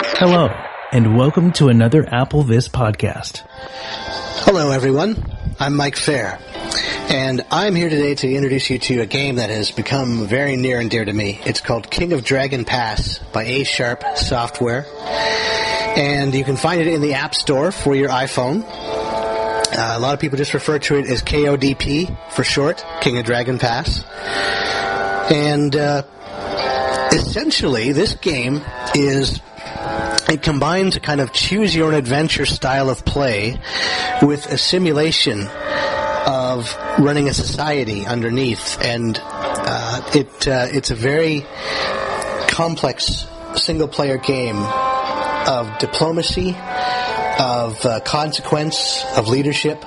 Hello, and welcome to another Apple This podcast. Hello, everyone. I'm Mike Fair, and I'm here today to introduce you to a game that has become very near and dear to me. It's called King of Dragon Pass by A Sharp Software, and you can find it in the App Store for your iPhone. A lot of people just refer to it as KODP for short, King of Dragon Pass. And essentially, this game it combines a kind of choose-your-own-adventure style of play with a simulation of running a society underneath. And it's a very complex single-player game of diplomacy, of consequence, of leadership,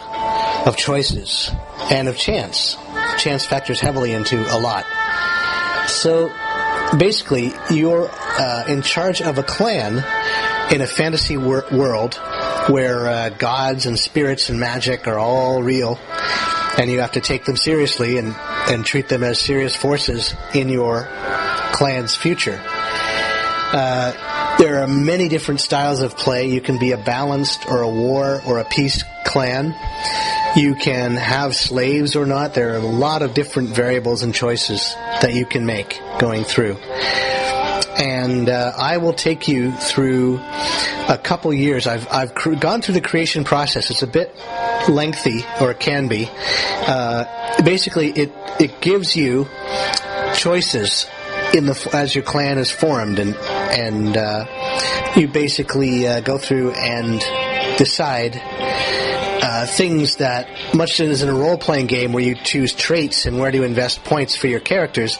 of choices, and of chance. Chance factors heavily into a lot. So basically, you're in charge of a clan in a fantasy world where gods and spirits and magic are all real, and you have to take them seriously and treat them as serious forces in your clan's future. There are many different styles of play. You can be a balanced or a war or a peace clan. You can have slaves or not. There are a lot of different variables and choices that you can make going through. And I will take you through a couple years. I've gone through the creation process. It's a bit lengthy, or it can be. Basically, it gives you choices as your clan is formed, and you basically go through and decide things that, much as in a role-playing game where you choose traits and where to invest points for your characters,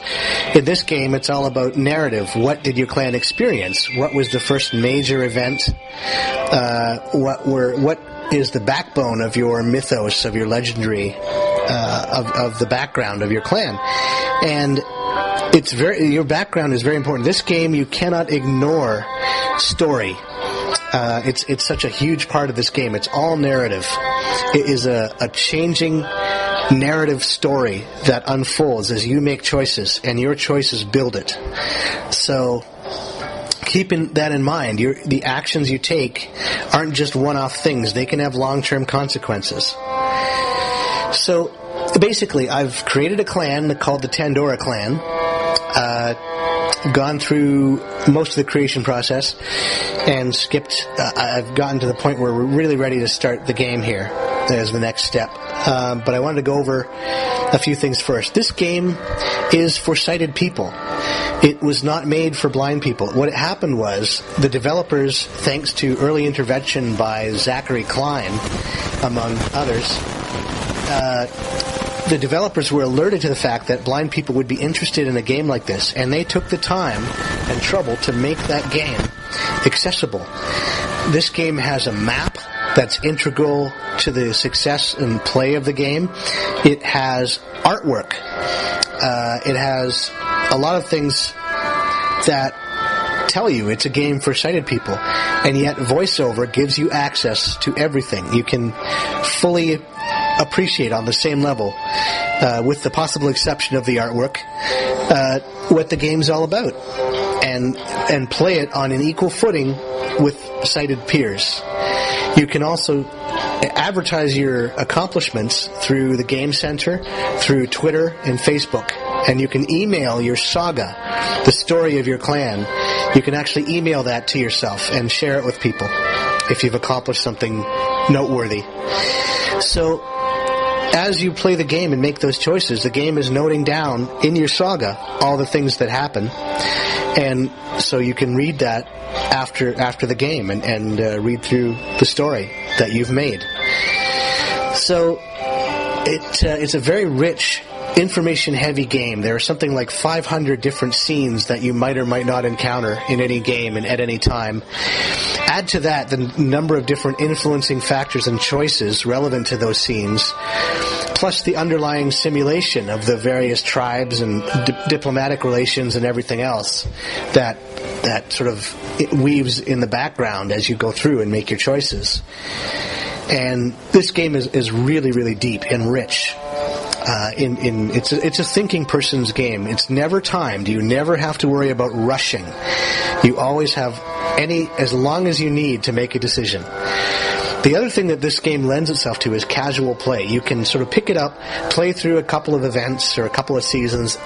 in this game it's all about narrative. What did your clan experience? What was the first major event? What is the backbone of your mythos, of your legendary, of the background of your clan? And your background is very important. This game, you cannot ignore story. It's such a huge part of this game. It's all narrative. It is a changing narrative story that unfolds as you make choices, and your choices build it. So, keeping that in mind, the actions you take aren't just one-off things. They can have long-term consequences. So, basically, I've created a clan called the Tandora Clan. Gone through most of the creation process and skipped. I've gotten to the point where we're really ready to start the game here as the next step. But I wanted to go over a few things first. This game is for sighted people. It was not made for blind people. What happened was the developers, thanks to early intervention by Zachary Klein, among others, the developers were alerted to the fact that blind people would be interested in a game like this, and they took the time and trouble to make that game accessible. This game has a map that's integral to the success and play of the game. It has artwork. It has a lot of things that tell you it's a game for sighted people, and yet VoiceOver gives you access to everything. You can fully appreciate on the same level, with the possible exception of the artwork, what the game's all about, and play it on an equal footing with sighted peers. You can also advertise your accomplishments through the Game Center, through Twitter and Facebook, and you can email your saga, the story of your clan. You can actually email that to yourself and share it with people if you've accomplished something noteworthy. So, as you play the game and make those choices, the game is noting down in your saga all the things that happen, and so you can read that after the game and read through the story that you've made. So it's a very rich, information-heavy game. There are something like 500 different scenes that you might or might not encounter in any game and at any time. Add to that the number of different influencing factors and choices relevant to those scenes, plus the underlying simulation of the various tribes and diplomatic relations and everything else that sort of it weaves in the background as you go through and make your choices. And this game is really, really deep and rich. It's a thinking person's game. It's never timed. You never have to worry about rushing. You always have as long as you need to make a decision. The other thing that this game lends itself to is casual play. You can sort of pick it up, play through a couple of events or a couple of seasons,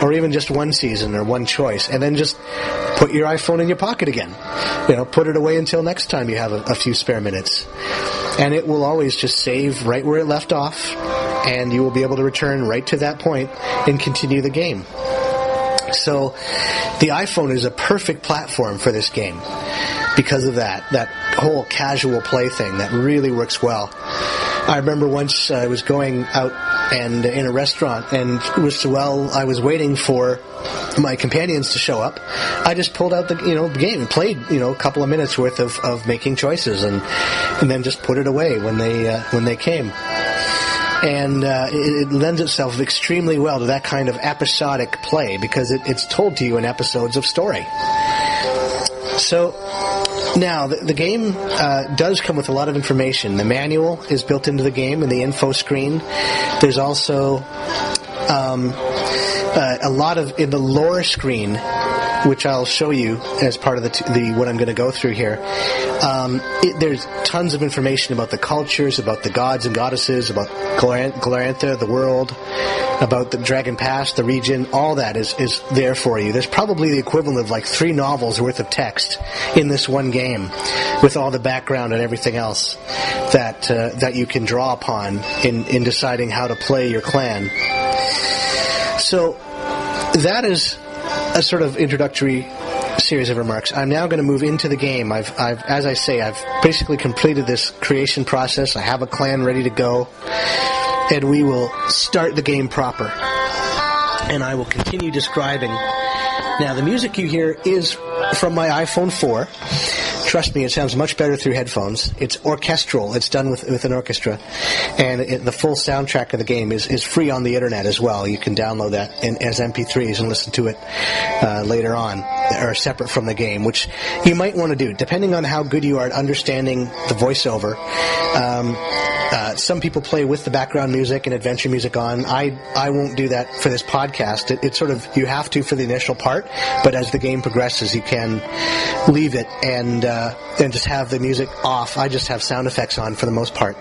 or even just one season or one choice, and then just put your iPhone in your pocket again. Put it away until next time you have a few spare minutes. And it will always just save right where it left off, and you will be able to return right to that point and continue the game. So the iPhone is a perfect platform for this game because of that whole casual play thing that really works well. I remember once I was going out and in a restaurant, and I was waiting for my companions to show up. I just pulled out the game and played a couple of minutes worth of making choices, and then just put it away when they came. And it lends itself extremely well to that kind of episodic play because it's told to you in episodes of story. So now the game does come with a lot of information. The manual is built into the game in the info screen. There's also a lot of in the lore screen, which I'll show you as part of the what I'm going to go through here. There's tons of information about the cultures, about the gods and goddesses, about Glorantha, the world, about the Dragon Pass, the region. All that is there for you. There's probably the equivalent of like 3 novels worth of text in this one game, with all the background and everything else that you can draw upon in deciding how to play your clan. So that is a sort of introductory series of remarks. I'm now going to move into the game. I've basically completed this creation process. I have a clan ready to go, and we will start the game proper. And I will continue describing. Now, the music you hear is from my iPhone 4. Trust me, it sounds much better through headphones. It's orchestral. It's done with an orchestra. And the full soundtrack of the game is free on the internet as well. You can download that as MP3s and listen to it later on, or separate from the game, which you might want to do, depending on how good you are at understanding the voiceover. Some people play with the background music and adventure music on. I won't do that for this podcast. It's sort of, you have to for the initial part, but as the game progresses, you can leave it and just have the music off. I just have sound effects on for the most part.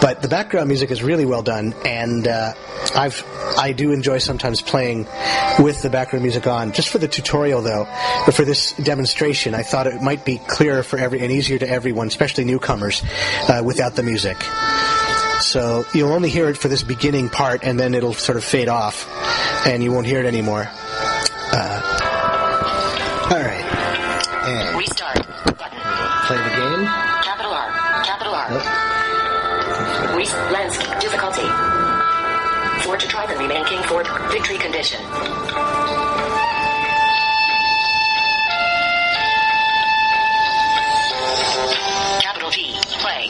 But the background music is really well done, and I do enjoy sometimes playing with the background music on. Just for the tutorial, though, or for this demonstration, I thought it might be clearer for and easier to everyone, especially newcomers, without the music. So you'll only hear it for this beginning part, and then it'll sort of fade off, and you won't hear it anymore. All right. And restart button. Play the game. Capital R. Capital R. Nope. Landscape difficulty. 4 to try the remain king fort. Victory condition. Capital G. Play.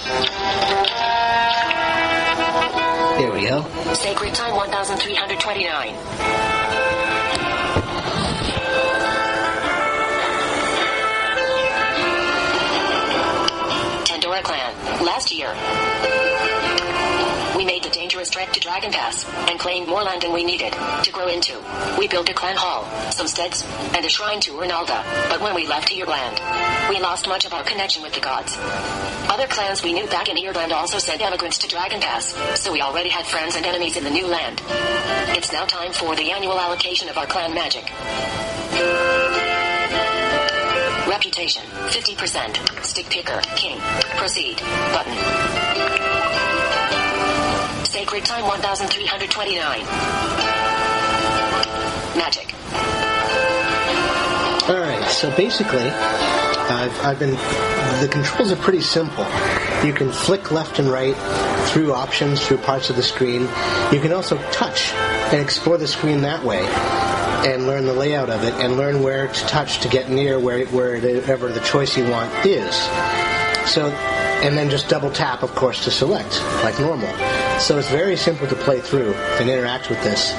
There we go. Sacred time 1329. Clan. Last year, we made the dangerous trek to Dragon Pass and claimed more land than we needed to grow into. We built a clan hall, some steads, and a shrine to Ernalda, but when we left Ireland, we lost much of our connection with the gods. Other clans we knew back in Ireland also sent emigrants to Dragon Pass, so we already had friends and enemies in the new land. It's now time for the annual allocation of our clan magic. Reputation, 50%. Stick picker, king. Proceed, button. Sacred time 1329. Magic. Alright, so basically, the controls are pretty simple. You can flick left and right through options, through parts of the screen. You can also touch and explore the screen that way, and learn the layout of it, and learn where to touch to get near wherever the choice you want is. So, and then just double tap, of course, to select, like normal. So it's very simple to play through and interact with this.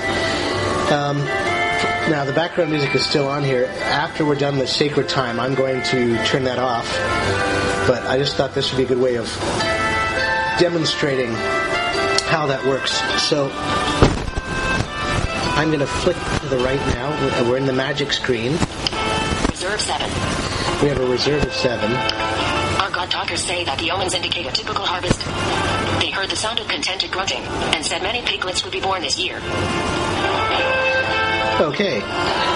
Now, the background music is still on here. After we're done with Sacred Time, I'm going to turn that off. But I just thought this would be a good way of demonstrating how that works. So I'm going to flick to the right now. We're in the magic screen. Reserve 7. We have a reserve of 7. Our god talkers say that the omens indicate a typical harvest. They heard the sound of contented grunting and said many piglets would be born this year. Okay,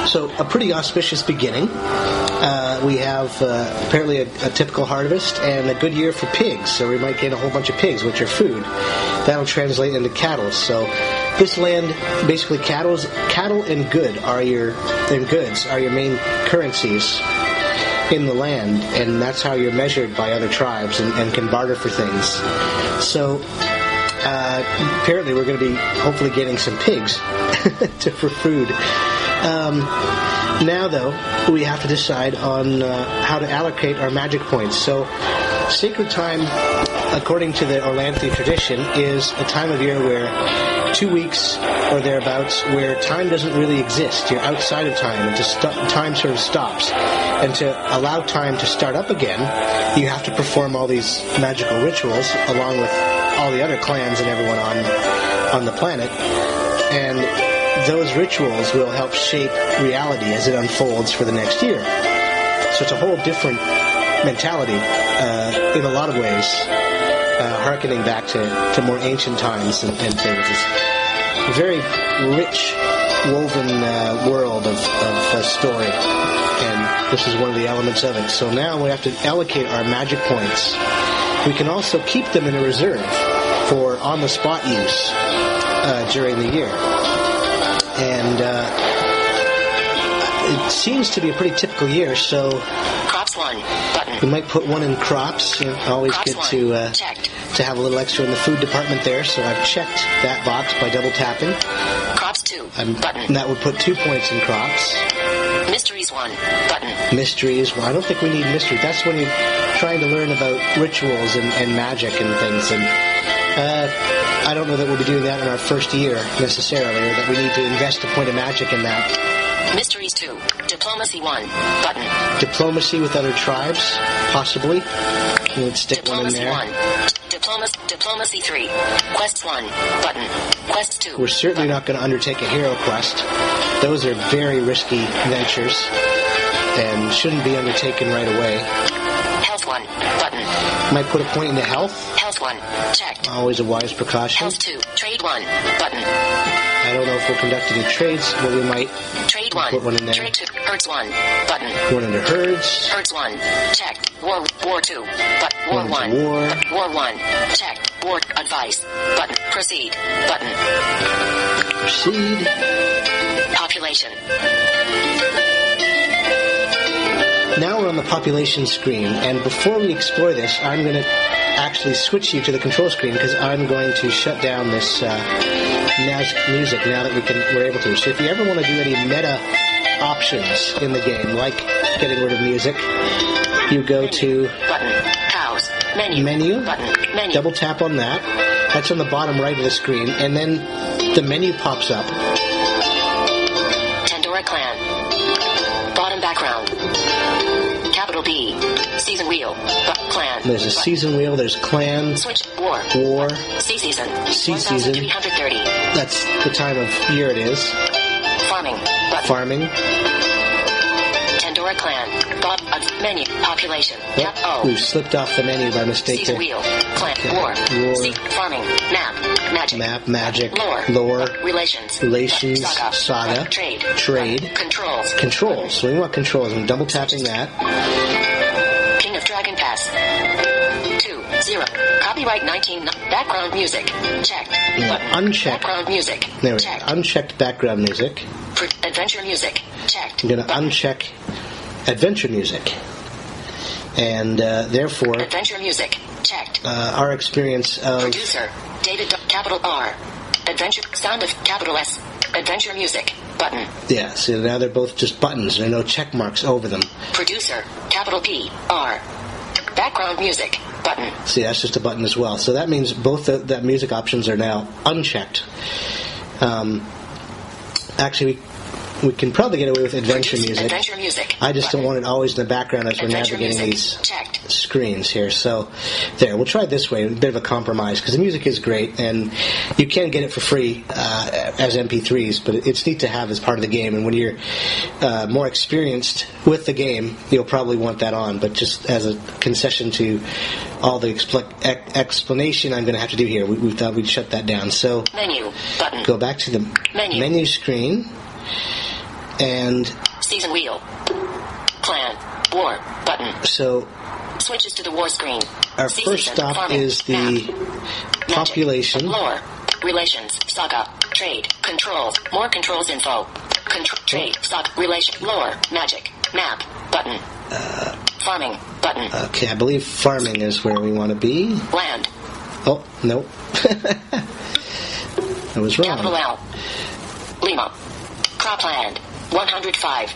so a pretty auspicious beginning. We have apparently a typical harvest and a good year for pigs, so we might gain a whole bunch of pigs, which are food. That'll translate into cattle. So this land, basically cattle and goods are your main currencies in the land, and that's how you're measured by other tribes and can barter for things. So apparently we're going to be hopefully getting some pigs for food. Now, though, we have to decide on how to allocate our magic points. So sacred time, according to the Orlanthe tradition, is a time of year where 2 weeks or thereabouts where time doesn't really exist. You're outside of time, and time sort of stops. And to allow time to start up again, you have to perform all these magical rituals along with all the other clans and everyone on the planet. And those rituals will help shape reality as it unfolds for the next year. So it's a whole different mentality in a lot of ways, hearkening back to more ancient times and things. It's a very rich, woven world of story, and this is one of the elements of it. So now we have to allocate our magic points. We can also keep them in a reserve for on-the-spot use during the year. And it seems to be a pretty typical year, so Crops 1, button. we might put 1 in crops. Always Crops good 1, checked. to have a little extra in the food department there, so I've checked that box by double tapping. Crops 2, And button. that would put 2 points in crops. Mysteries 1, button. Mysteries, well, I don't think we need mysteries. That's when you're trying to learn about rituals and magic and things, and I don't know that we'll be doing that in our first year necessarily, or that we need to invest a point of magic in that. Mysteries 2, Diplomacy 1, button. Diplomacy with other tribes, possibly. Let's stick one in Diplomacy there. 1. Diplomacy 3. Quests 1, button. Quests 2. We're certainly not going to undertake a hero quest. Those are very risky ventures and shouldn't be undertaken right away. Health 1, button. Might put a point into health. Health 1, checked. Always a wise precaution. Health 2, Trade 1, button. I don't know if we'll conduct any trades, but we might Trade 1. put one in there. Trade 2. Herds 1, button. One into herds. Herds 1, checked. War 2, but War One 1. into war. War 1, checked. War advice, button. Proceed, button. Proceed. Population. Now we're on the population screen, and before we explore this, I'm going to actually switch you to the control screen because I'm going to shut down this music now that we're able to. So if you ever want to do any meta options in the game, like getting rid of music, you go to Button. Cows. Menu. Button. Menu. Double tap on that. That's on the bottom right of the screen, and then the menu pops up. Pandora Clan. Bottom background. Capital B. Season wheel. Clan. There's a season wheel. There's clan. Switch. War. War. Sea season. Sea season. 1330. That's the time of year it is. Farming. Button. Farming. Pandora Clan. Menu. Population. Yep. O. We've slipped off the menu by mistake Season there. wheel. Clan. Okay. War. War. Farming. Map. Magic. Map, magic, Lore. lore, Relations. saga, trade, Controls. So we want controls. I'm double tapping that. King of Dragon Pass. 2-0. Copyright 19. Background music. Checked. Button. Unchecked. Background music. There we go. Checked. Unchecked background music. Adventure music. Checked. I'm going to uncheck adventure music. And therefore, Adventure music. Checked. our experience of Producer. David. Capital R. Adventure. Sound of capital S. Adventure music. Button. yeah, so now they're both just buttons. There are no check marks over them. Producer. Capital P. R. Background music. Button. See, that's just a button as well. So that means both the music options are now unchecked. Actually, we can probably get away with adventure Reduce music. Adventure music. I just don't want it always in the background as we're Adventure navigating music. these Checked. screens here. So, there, we'll try it this way, a bit of a compromise, because the music is great, and you can get it for free as MP3s, but it's neat to have as part of the game, and when you're more experienced with the game, you'll probably want that on, but just as a concession to all the explanation I'm going to have to do here, we thought we'd shut that down. So, Menu. Button. go back to the menu screen, and Season wheel. Clan. War. Button. so Switches to the war screen. our Season, first stop farming, is the map, population. magic, lore, relations, saga, trade, controls, more controls info, trade, saga, relation, lore, magic, map, button, farming, button, Okay, I believe farming is where we want to be. land, Oh, no. I was capital wrong. L, Lima, cropland, 105,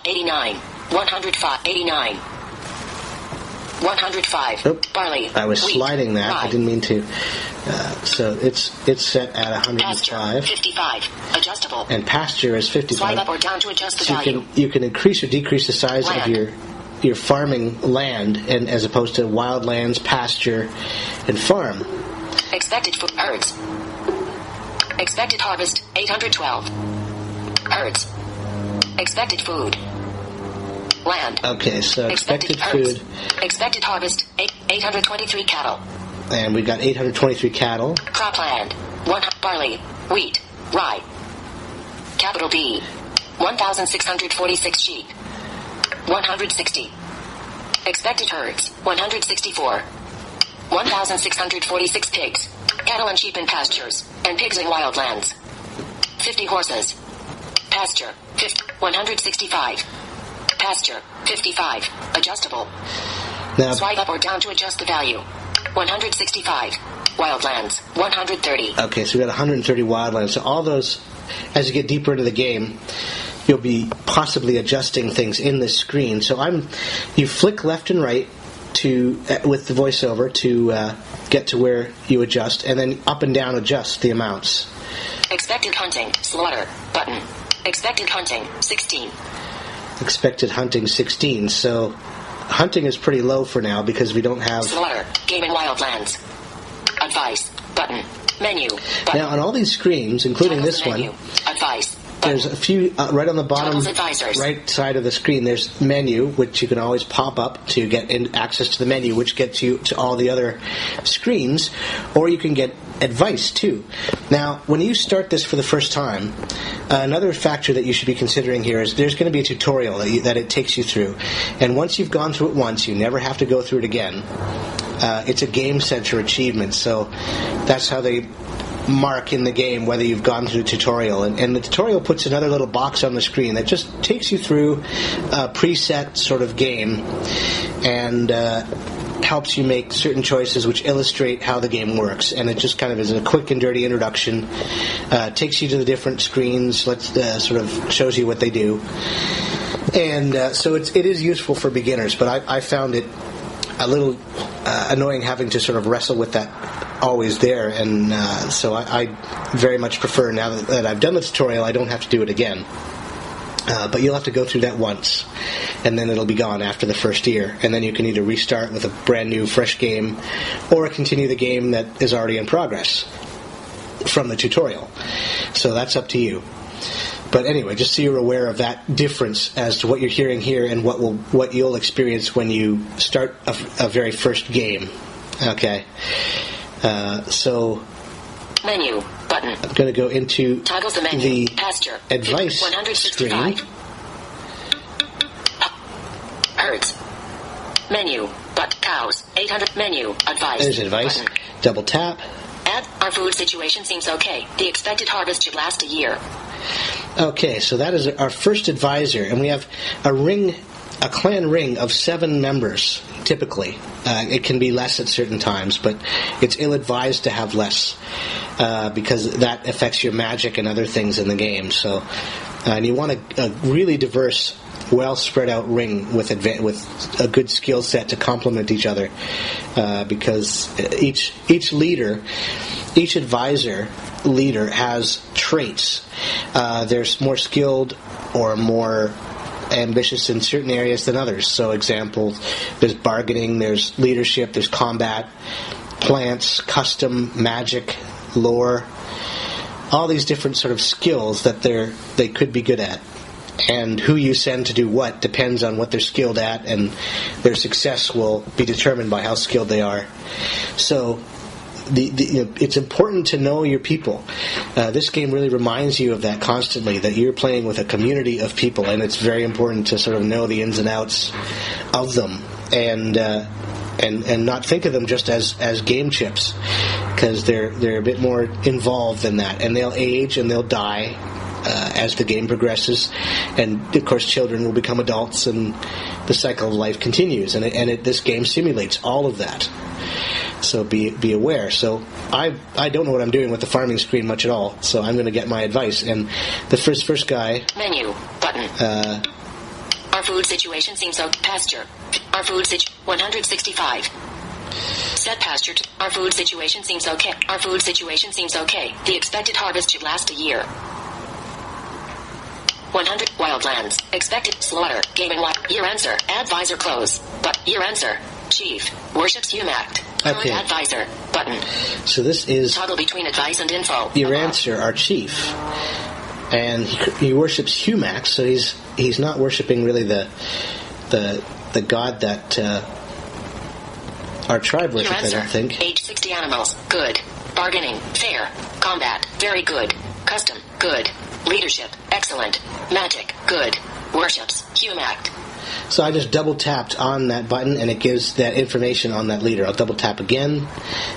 89, 105, 89. 105. Nope. Barley. I was wheat, sliding that. rye, I didn't mean to. So it's set at pasture, 105. 55. Adjustable. And pasture is Slide 55. up or down to adjust the So value. you can increase or decrease the size of Land. your farming land, and as opposed to wildlands, pasture, and farm. Expected food herds. Expected harvest 812. Herds. Expected food. Land. Okay, so expected herds. food, Expected harvest 823 cattle. and we've got 823 cattle. Cropland 1 barley, wheat, rye. Capital B 1,646 sheep. 160. Expected herds 164. 1,646 pigs. Cattle and sheep in pastures, and pigs in wildlands. 50 horses. Pasture 165. Pasture 55. Adjustable. Now, Swipe up or down to adjust the value. 165. Wildlands 130. okay, so we got 130 wildlands. So all those, as you get deeper into the game, you'll be possibly adjusting things in this screen. So you flick left and right to with the voiceover to get to where you adjust, and then up and down adjust the amounts. Expected hunting slaughter button. Expected hunting 16. Expected hunting 16. So hunting is pretty low for now because we don't have. Slaughter game in wildlands. Advice button. Menu button. Now on all these screens, including Titles this menu. one, Advice. there's a few right on the bottom Titles advisors. right side of the screen. There's menu, which you can always pop up to get access to the menu, which gets you to all the other screens, or you can get advice too. Now, when you start this for the first time, another factor that you should be considering here is there's going to be a tutorial that it takes you through, and once you've gone through it once, you never have to go through it again. It's a Game Center achievement, so that's how they mark in the game whether you've gone through the tutorial, and the tutorial puts another little box on the screen that just takes you through a preset sort of game and helps you make certain choices which illustrate how the game works, and it just kind of is a quick and dirty introduction. Takes you to the different screens, sort of shows you what they do, and so it is useful for beginners, but I found it a little annoying having to sort of wrestle with that always there, and so I very much prefer, now that I've done the tutorial, I don't have to do it again. But you'll have to go through that once, and then it'll be gone after the first year, and then you can either restart with a brand new, fresh game, or continue the game that is already in progress from the tutorial. So that's up to you. But anyway, just so you're aware of that difference as to what you're hearing here and what you'll experience when you start a very first game. Okay. So Menu button. I'm going to go into Toggles the menu. the Pasture advice 165. screen. Herds. Menu. But cows 800. Menu. Advice. There's advice. Button. Double tap. Add. Our food situation seems okay. The expected harvest should last a year. Okay, so that is our first advisor, and we have a clan ring of 7 members, typically. It can be less at certain times, but it's ill-advised to have less, because that affects your magic and other things in the game. So, and you want a really diverse, well spread out ring with a good skill set to complement each other, because each leader, each advisor leader has traits. They're more skilled or more ambitious in certain areas than others. So, example, there's bargaining, there's leadership, there's combat, plants, custom, magic, lore, all these different sort of skills that they could be good at. And who you send to do what depends on what they're skilled at, and their success will be determined by how skilled they are. So it's important to know your people. This game really reminds you of that constantly, that you're playing with a community of people, and it's very important to sort of know the ins and outs of them, and not think of them just as game chips, because they're a bit more involved than that, and they'll age and they'll die as the game progresses, and of course children will become adults, and the cycle of life continues, and this game simulates all of that. So be aware. So I don't know what I'm doing with the farming screen much at all, so I'm going to get my advice. And the first guy... Menu. Button. Our food situation seems so... Pasture. Our food 165. Set pasture. Our food situation seems okay. Our food situation seems okay. The expected harvest should last a year. 100 wildlands. Expected slaughter. Game and what? Year answer. Advisor close. But year answer. Chief. Worships Humact. Okay. Advisor. Button. So this is... Toggle between advice and info. Your answer, our chief. And he worships Humac, so he's not worshipping really the god that our tribe worships, I don't think. Age 60 animals. Good. Bargaining. Fair. Combat. Very good. Custom. Good. Leadership. Excellent. Magic. Good. Worships. Humact. So I just double tapped on that button, and it gives that information on that leader. I'll double tap again,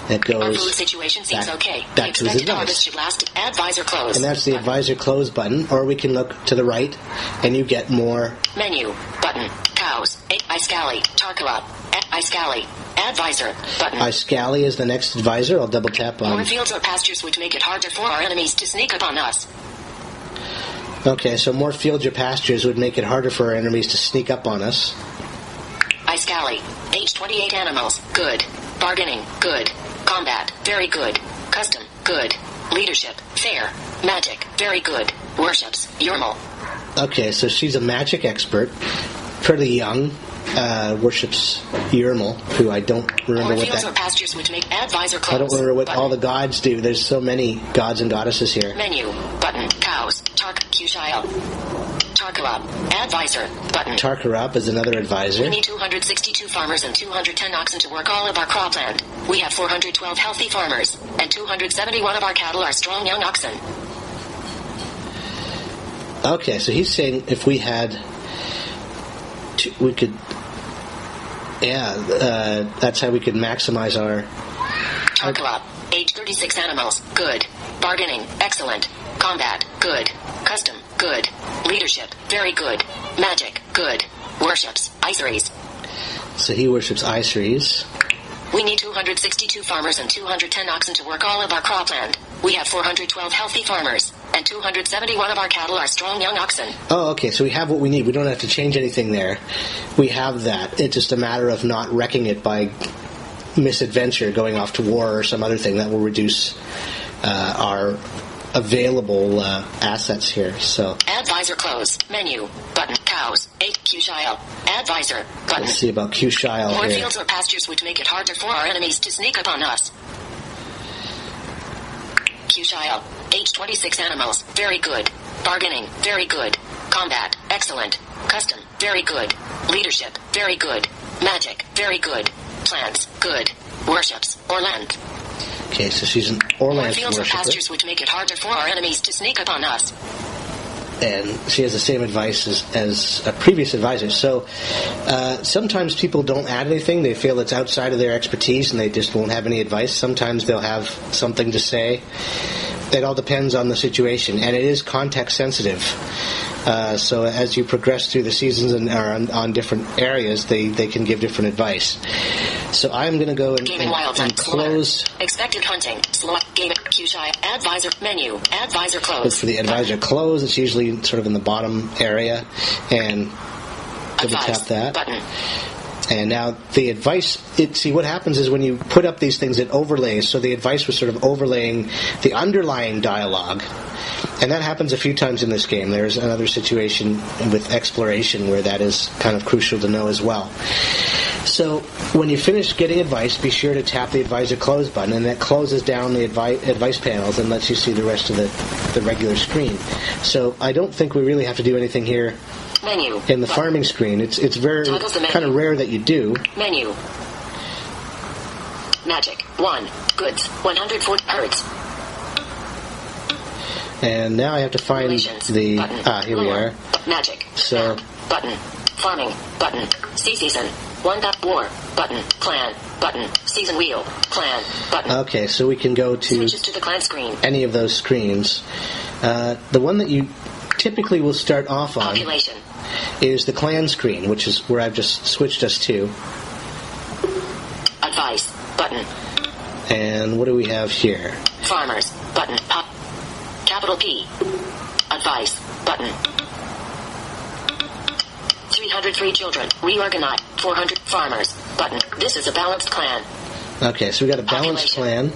and it goes... Our food situation seems okay. Back The expected harvest should last. Advisor close. And that's the advisor close button, or we can look to the right, and you get more... Menu. Button. Cows. Iskali. Tarkala. Iskali. Advisor. Button. Iskali is the next advisor. I'll double tap on... More fields or pastures would make it harder for our enemies to sneak up on us. Okay, so more fields or pastures would make it harder for our enemies to sneak up on us. Iskali. Age 28 animals. Good. Bargaining. Good. Combat. Very good. Custom. Good. Leadership. Fair. Magic. Very good. Worships. Yurmal. Okay, so she's a magic expert. Pretty young. Worships Yurmal, who I don't remember what fields that... or pastures which make advisor close. I don't remember what button. all the gods do. There's so many gods and goddesses here. Menu. Button. Cows. Kushail. Tarkalab. Advisor. Button. Tarkarab is another advisor. We need 262 farmers and 210 oxen to work all of our cropland. We have 412 healthy farmers, and 271 of our cattle are strong young oxen. Okay, so he's saying if we had... we could... Yeah, that's how we could maximize our... Tarkalab. Age 36 animals. Good. Bargaining. Excellent. Combat. Good. Custom. Good. Leadership. Very good. Magic. Good. Worships. Iceries. So he worships Iceries. We need 262 farmers and 210 oxen to work all of our cropland. We have 412 healthy farmers, and 271 of our cattle are strong young oxen. Oh, okay, so we have what we need. We don't have to change anything there. We have that. It's just a matter of not wrecking it by misadventure, going off to war or some other thing that will reduce our available assets here. So Advisor close. Menu. Button. Cows. 8. Kushail. Advisor. Button. Let's see about Kushail More here. fields or pastures would make it harder for our enemies to sneak up on us. Kushail. Age 26 animals. Very good. Bargaining. Very good. Combat. Excellent. Custom. Very good. Leadership. Very good. Magic. Very good. Plants. Good. Worships. Orland. Okay, so she's an More Orlanth fields or worshiper. pastures would make it harder for our enemies to sneak up on us. And she has the same advice as a previous advisor. So sometimes people don't add anything. They feel it's outside of their expertise and they just won't have any advice. Sometimes they'll have something to say. It all depends on the situation. And it is context sensitive. So as you progress through the seasons and are on different areas, they can give different advice. So I'm going to go and close... Expected hunting. Slot. Game. Kushail. Advisor. Menu. Advisor close. Look for the advisor close. It's usually sort of in the bottom area. And double tap that. Button. And now the advice, see what happens is when you put up these things, it overlays. So the advice was sort of overlaying the underlying dialogue. And that happens a few times in this game. There's another situation with exploration where that is kind of crucial to know as well. So when you finish getting advice, be sure to tap the Advisor Close button, and that closes down the advice panels and lets you see the rest of the regular screen. So I don't think we really have to do anything here. Menu. In the farming screen. It's very kind of rare that you do. Menu. Magic. 1. Goods. 140 hertz. And now I have to find the... Button. Here we are. Magic. So... Button. Farming. Button. Season. 1. War. Button. Clan. Button. Season wheel. Clan. Button. Okay, so we can go to... Switches to the clan screen. Any of those screens. The one that you typically will start off on... Population. Is the clan screen, which is where I've just switched us to. Advice. Button. And what do we have here? Farmers. Button. Pop. Capital P. Advice. Button. 303 children. Reorganize. 400 farmers. Button. This is a balanced clan. Okay, so we got a balanced clan.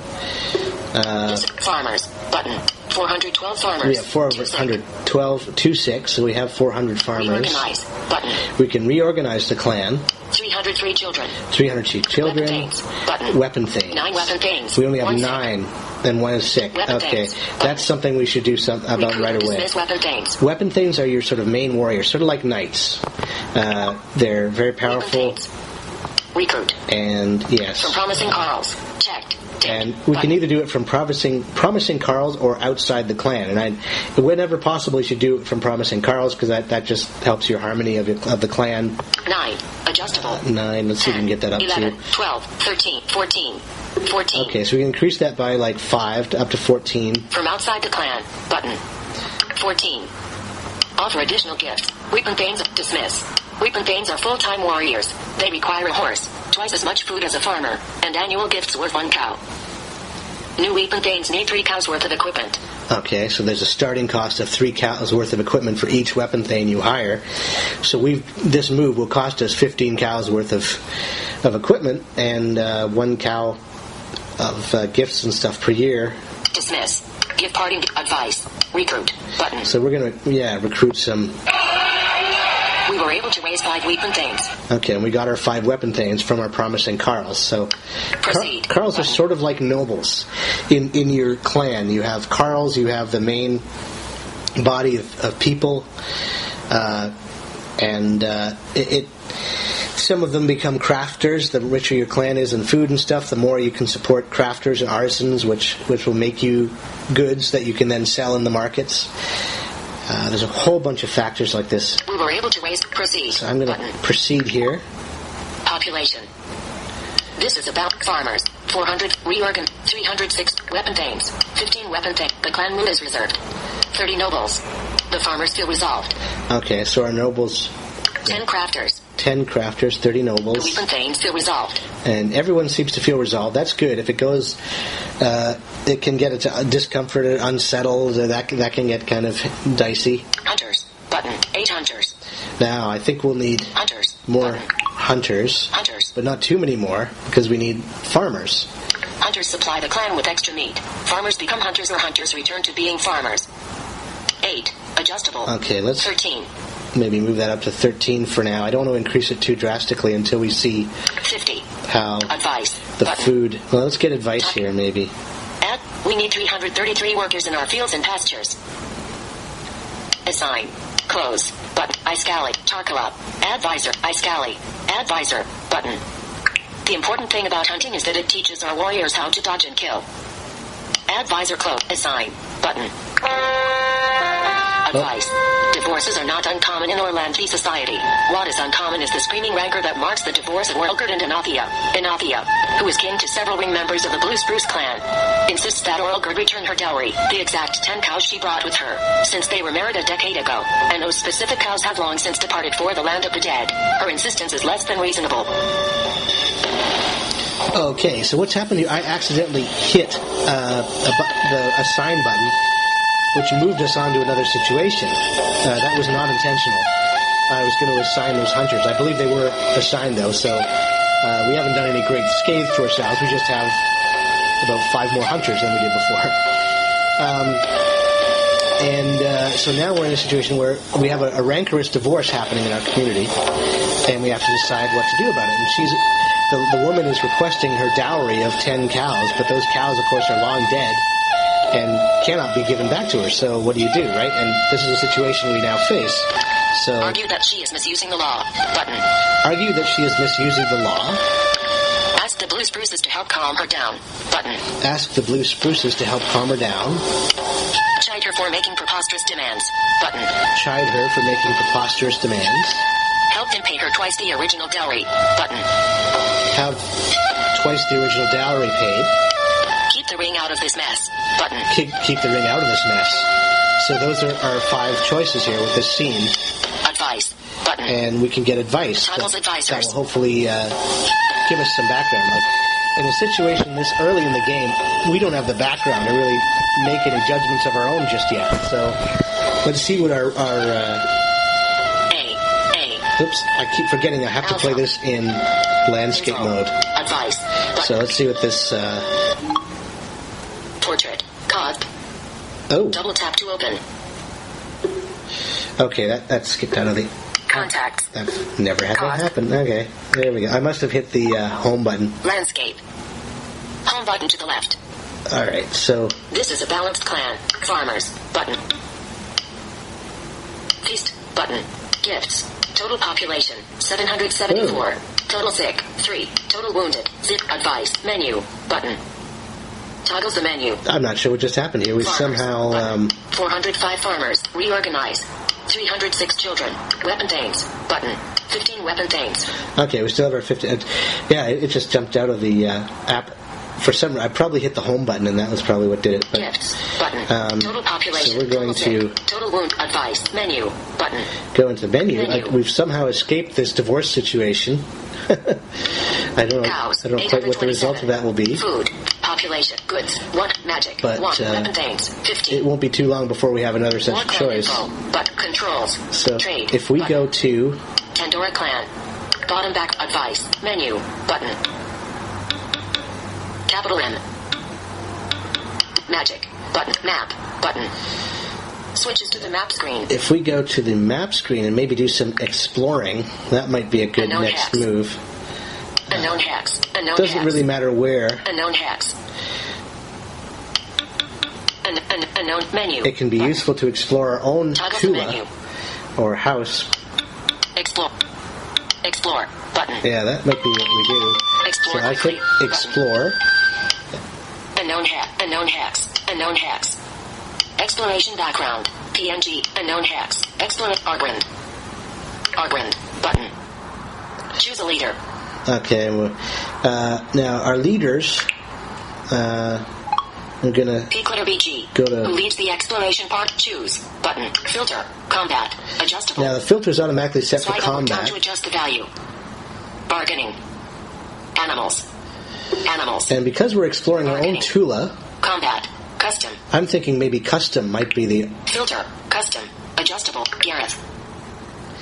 Farmers. Button. 412 farmers. We have 412, so we have 400 farmers. Reorganize. Button. We can reorganize the clan. 303 children. 303 children. Weapon things. Button. Weapon things. 9 weapon things. We only have 1 9, and 1 is sick. Weapon okay, things. That's something we should do about Recruit right away. Dismiss weapon things. Weapon things are your sort of main warriors, sort of like knights. They're very powerful. Recruit. And yes. From promising Carls. Checked. And we can either do it from promising Carls or outside the clan. And whenever possible, you should do it from promising Carls because that just helps your harmony of the clan. 9. Adjustable. 9. Let's see if we can get that up 11, to 12, 13, 14. 14. Okay, so we can increase that by like 5 up to 14. From outside the clan. Button. 14. Offer additional gifts. Weapon Thanes. Dismiss. Weapon Thanes are full-time warriors. They require a horse, twice as much food as a farmer, and annual gifts worth 1 cow. New Weapon Thanes need 3 cows worth of equipment. Okay, so there's a starting cost of 3 cows worth of equipment for each weapon thane you hire. So this move will cost us 15 cows worth of equipment and 1 cow of gifts and stuff per year. Dismiss. Give parting advice. Recruit. Button. So we're going to, recruit some... We were able to raise 5 weapon thanes. Okay, and we got our 5 weapon thanes from our promising Carls. So Proceed. Carls are sort of like nobles in your clan. You have Carls, you have the main body of people, and some of them become crafters. The richer your clan is in food and stuff, the more you can support crafters and artisans, which will make you goods that you can then sell in the markets. There's a whole bunch of factors like this. We were able to raise... Proceed. So I'm going to proceed here. Population. This is about farmers. 400 reorgan. 306 weapon thanes. 15 weapon thanes. The clan moon is reserved. 30 nobles. The farmers feel resolved. Okay, so our nobles... 10 crafters. 10 crafters, 30 nobles. The weapon thanes feel resolved. And everyone seems to feel resolved. That's good. If it goes... it can get discomforted, unsettled. That can get kind of dicey. Hunters. Button. 8 hunters. Now, I think we'll need Hunters. more Button. hunters. Hunters. But not too many more, because we need farmers. Hunters supply the clan with extra meat. Farmers become hunters or hunters return to being farmers. 8. Adjustable. Okay, let's 13. maybe move that up to 13 for now. I don't want to increase it too drastically until we see 50. how Advice. the Button. food... Well, let's get advice here, maybe. Add. We need 333 workers in our fields and pastures. Assign. Close. Button. Iskali. Tarkalop. Advisor. Iskali. Advisor. Button. The important thing about hunting is that it teaches our warriors how to dodge and kill. Advisor close. Assign. Button. Advice. Divorces are not uncommon in Orlanthi society. What is uncommon is the screaming rancor that marks the divorce of Orlgerd and Inathia. Inathia, who is kin to several ring members of the Blue Spruce clan, insists that Orlgerd return her dowry, the exact 10 cows she brought with her, since they were married a decade ago, and those specific cows have long since departed for the land of the dead. Her insistence is less than reasonable. Okay, so what's happened here? I accidentally hit the assign button, which moved us on to another situation. That was not intentional. I was going to assign those hunters. I believe they were assigned, though, so we haven't done any great scathe to ourselves. We just have about 5 more hunters than we did before. So now we're in a situation where we have a rancorous divorce happening in our community, and we have to decide what to do about it. And the woman is requesting her dowry of 10 cows, but those cows, of course, are long dead and cannot be given back to her. So what do you do, right? And this is a situation we now face. So argue that she is misusing the law. Button. Argue that she is misusing the law. Ask the blue spruces to help calm her down. Button. Ask the blue spruces to help calm her down. Chide her for making preposterous demands. Button. Chide her for making preposterous demands. Help him pay her twice the original dowry. Button. Have twice the original dowry paid. Keep the ring out of this mess. Button. Keep the ring out of this mess. So those are our 5 choices here with this scene. Advice. Button. And we can get advice. Toggles advisors. That will hopefully give us some background. Like in a situation this early in the game, we don't have the background to really make any judgments of our own just yet. So let's see what our oops, I keep forgetting I have to play this in landscape mode. Advice. Button. So let's see what this portrait. Cog. Oh. Double tap to open. Okay, that skipped out of the Contacts. I've never had that happen. Okay, there we go. I must have hit the home button. Landscape. Home button to the left. Alright, so this is a balanced clan. Farmers. Button. Feast. Button. Gifts. Total population 774. Total sick 3. Total wounded. Zip. Advice. Menu. Button. Toggles the menu. I'm not sure what just happened here. We Farmers. somehow 405 farmers. Reorganize. 306 children. Weapon things. Button. 15 weapon things. Okay, we still have our 15. Yeah, it just jumped out of the app. For some reason, I probably hit the home button, and that was probably what did it. But, gifts. Button. Total population. So we're going to total wound. Advice. Menu. Button. Go into menu. We've somehow escaped this divorce situation. I don't know. Cows, I don't know quite what the result of that will be. Food. Population. Goods. 1. Magic. But 1. Weapon things. 15. it won't be too long before we have another such More clan choice. info, but controls. So Trade. if we button. go to Pandora clan. Bottom back. Advice. Menu. Button. Capital M. Magic. Button. Map. Button. Switches to the map screen. If we go to the map screen and maybe do some exploring, that might be a good Unknown next hacks. move. Unknown hacks. Unknown Doesn't hacks. really matter where. Unknown hacks. Unknown menu. It can be useful to explore our own Toggle the menu. Tula or house. Explore. Explore. Button. Yeah, that might be what we do. Explore So I click quickly. explore. Unknown hack. Unknown hacks. Unknown hacks. Exploration background. PNG. Unknown hacks. Explore. Argrind. Argrind. Button. Choose a leader. Okay, well, now our leaders, I'm going to P Glitter BG. go to... Who leads the exploration part? Choose. Button. Filter. Combat. Adjustable. Now the filter's automatically set for Swipe over time combat. to adjust the value. Bargaining. Animals. Animals. And because we're exploring our own Bargaining. Tula, Combat. Custom. I'm thinking maybe custom might be the... Filter. Custom. Adjustable. Gareth.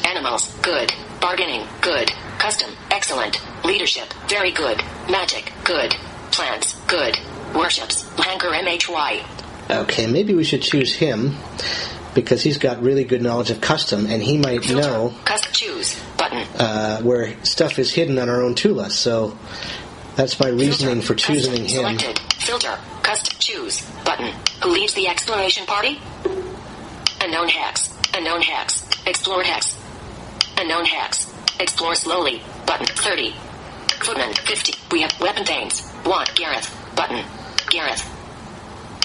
Animals. Good. Bargaining. Good. Custom. Excellent. Leadership. Very good. Magic. Good. Plants. Good. Worships. Hanker MHY. Okay, maybe we should choose him because he's got really good knowledge of custom and he might Filter. know Custom. Choose. Button. where stuff is hidden on our own Tula. So that's my reasoning for choosing Custom. him. Selected. Filter. Custom. Choose. Button. Who leads the exploration party? Unknown hacks. Unknown hacks. Explore hacks. Unknown hacks. Explore slowly. Button. 30. Footman. 50. We have weapon things. 1. Gareth. Button. Gareth.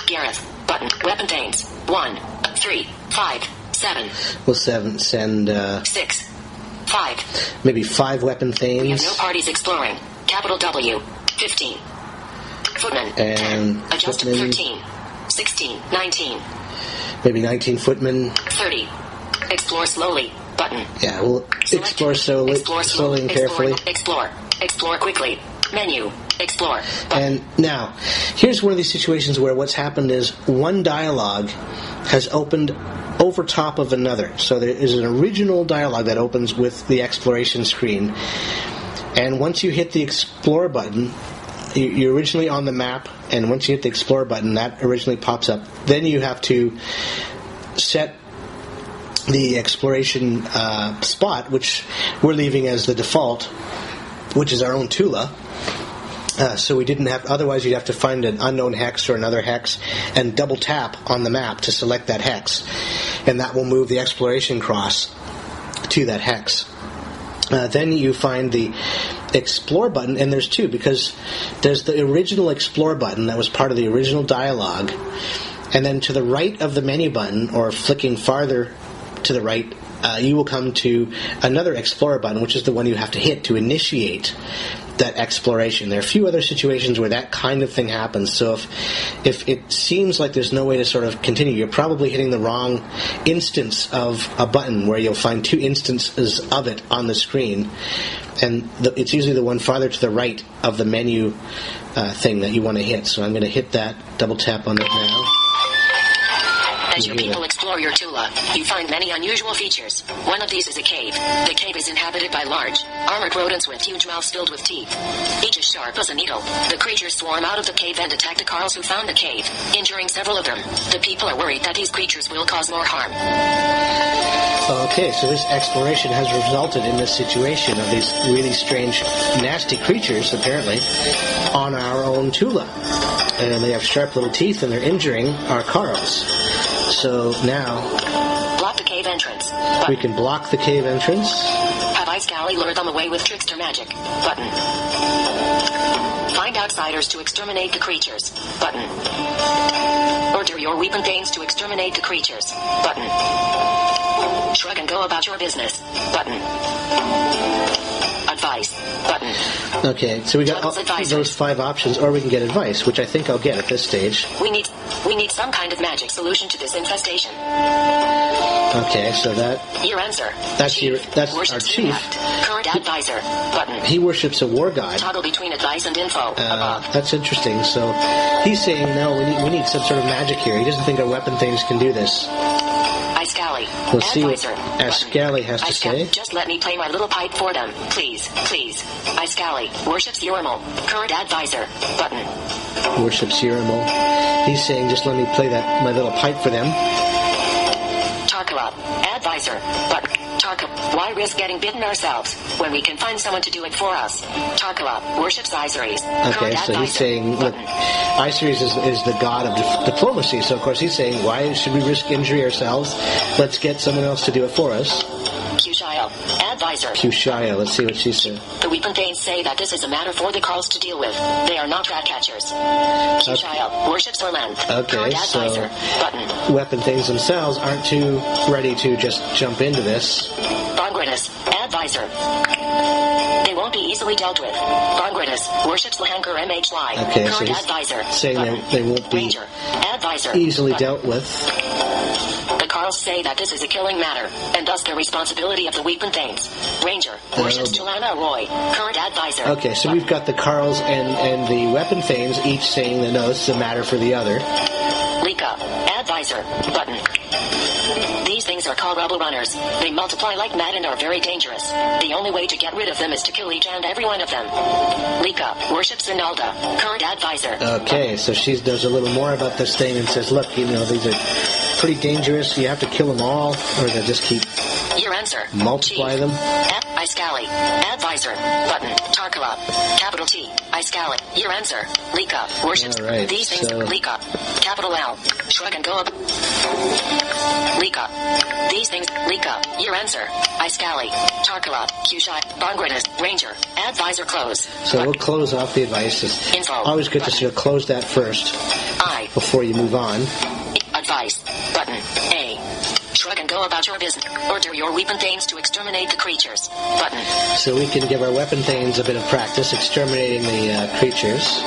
Gareth. Button. Weapon things. 1. 3. 5. 7. We'll send 6. 5. maybe 5 weapon We have thanes. no parties exploring. Capital W. 15. Footman. And 10. Adjusted. footman. 13. 16. 19. Maybe 19 footmen. 30. Explore slowly. Button. Yeah, we'll Selected. explore slowly and carefully. Explore. Explore quickly. Menu. Explore. Button. And now, here's one of these situations where what's happened is one dialogue has opened over top of another. So there is an original dialogue that opens with the exploration screen. And once you hit the Explore button, you're originally on the map, and once you hit the Explore button, that originally pops up. Then you have to set the exploration spot, which we're leaving as the default, which is our own Tula. So we didn't have, otherwise you'd have to find an unknown hex or another hex and double tap on the map to select that hex. And that will move the exploration cross to that hex. Then you find the Explore button, and there's two, because there's the original Explore button that was part of the original dialogue, and then to the right of the menu button, or flicking farther to the right, you will come to another Explorer button, which is the one you have to hit to initiate that exploration. There are a few other situations where that kind of thing happens, so if it seems like there's no way to sort of continue, you're probably hitting the wrong instance of a button, where you'll find two instances of it on the screen, and it's usually the one farther to the right of the menu thing that you want to hit. So I'm going to hit that, double tap on it now. As your people explore your Tula, you find many unusual features. One of these is a cave. The cave is inhabited by large, armored rodents with huge mouths filled with teeth. Each is sharp as a needle. The creatures swarm out of the cave and attack the Carls who found the cave, injuring several of them. The people are worried that these creatures will cause more harm. Okay, so this exploration has resulted in this situation of these really strange, nasty creatures, apparently, on our own Tula. And they have sharp little teeth, and they're injuring our Carls. So now block the cave entrance. We can block the cave entrance. Have Ice Galley lured them away with trickster magic. Button. Find outsiders to exterminate the creatures. Button. Order your weapon things to exterminate the creatures. Button. Shrug and go about your business. Button. Advice. Button. Okay, so we got those 5 options, or we can get advice, which I think I'll get at this stage. We need some kind of magic solution to this infestation. Okay, so that... Your answer. That's our chief. Current advisor. Button. He worships a war god. Toggle between advice and info. That's interesting. So he's saying, no, we need some sort of magic here. He doesn't think our weapon things can do this. Iscali. We'll see what Iscali has to say. Just let me play my little pipe for them. Please. Iscali. Worships Urimal. Current advisor. Button. Worships Urimal. He's saying, just let me play my little pipe for them. Tarkala. Advisor. Button. Tarka, why risk getting bitten ourselves when we can find someone to do it for us? Tarkala worships Iseries. Okay, so he's saying, look, Iseries is the god of diplomacy, so of course he's saying, why should we risk injury ourselves? Let's get someone else to do it for us. Pushaya, advisor. Pushaya, let's see what she said. The weapon thanes say that this is a matter for the Carls to deal with. They are not rat catchers. Pushaya worships Orland. Okay, so Button. Weapon thanes themselves aren't too ready to just jump into this. Bongridus, advisor. They won't be easily dealt with. Bongridus worships Lahanker MHY. Okay, so he's advisor. saying they won't be Ranger, advisor. easily dealt with. The Carls say that this is a killing matter, and thus the responsibility of the weapon thanes. Ranger worships Tulana Roy, current advisor. Okay, so we've got the Carls and the weapon thanes each saying that no, this is a matter for the other. Lika, advisor. Button. These things are called rubble runners. They multiply like mad and are very dangerous. The only way to get rid of them is to kill each and every one of them. Lika worships Rinalda, current advisor. Okay, so she knows a little more about this thing and says, look, these are pretty dangerous. You have to kill them all, or they'll just keep... Your answer. Multiply them. Iscali. Advisor. Button. Tarkala. Capital T. Iscali. Your answer. Lika. Worships. Right, these things. so... Lika. Capital L. Shrug and go up. Lika. These things. Lika. Your answer. Iscali. Tarkala. Kushai. Bongridus. Ranger. Advisor close. So we'll close off the advice. It's always good to sort of close that first before you move on. Advice. Button. A. Shrug and go about your business. Order your weapon thanes to exterminate the creatures. Button. So we can give our weapon thanes a bit of practice exterminating the creatures.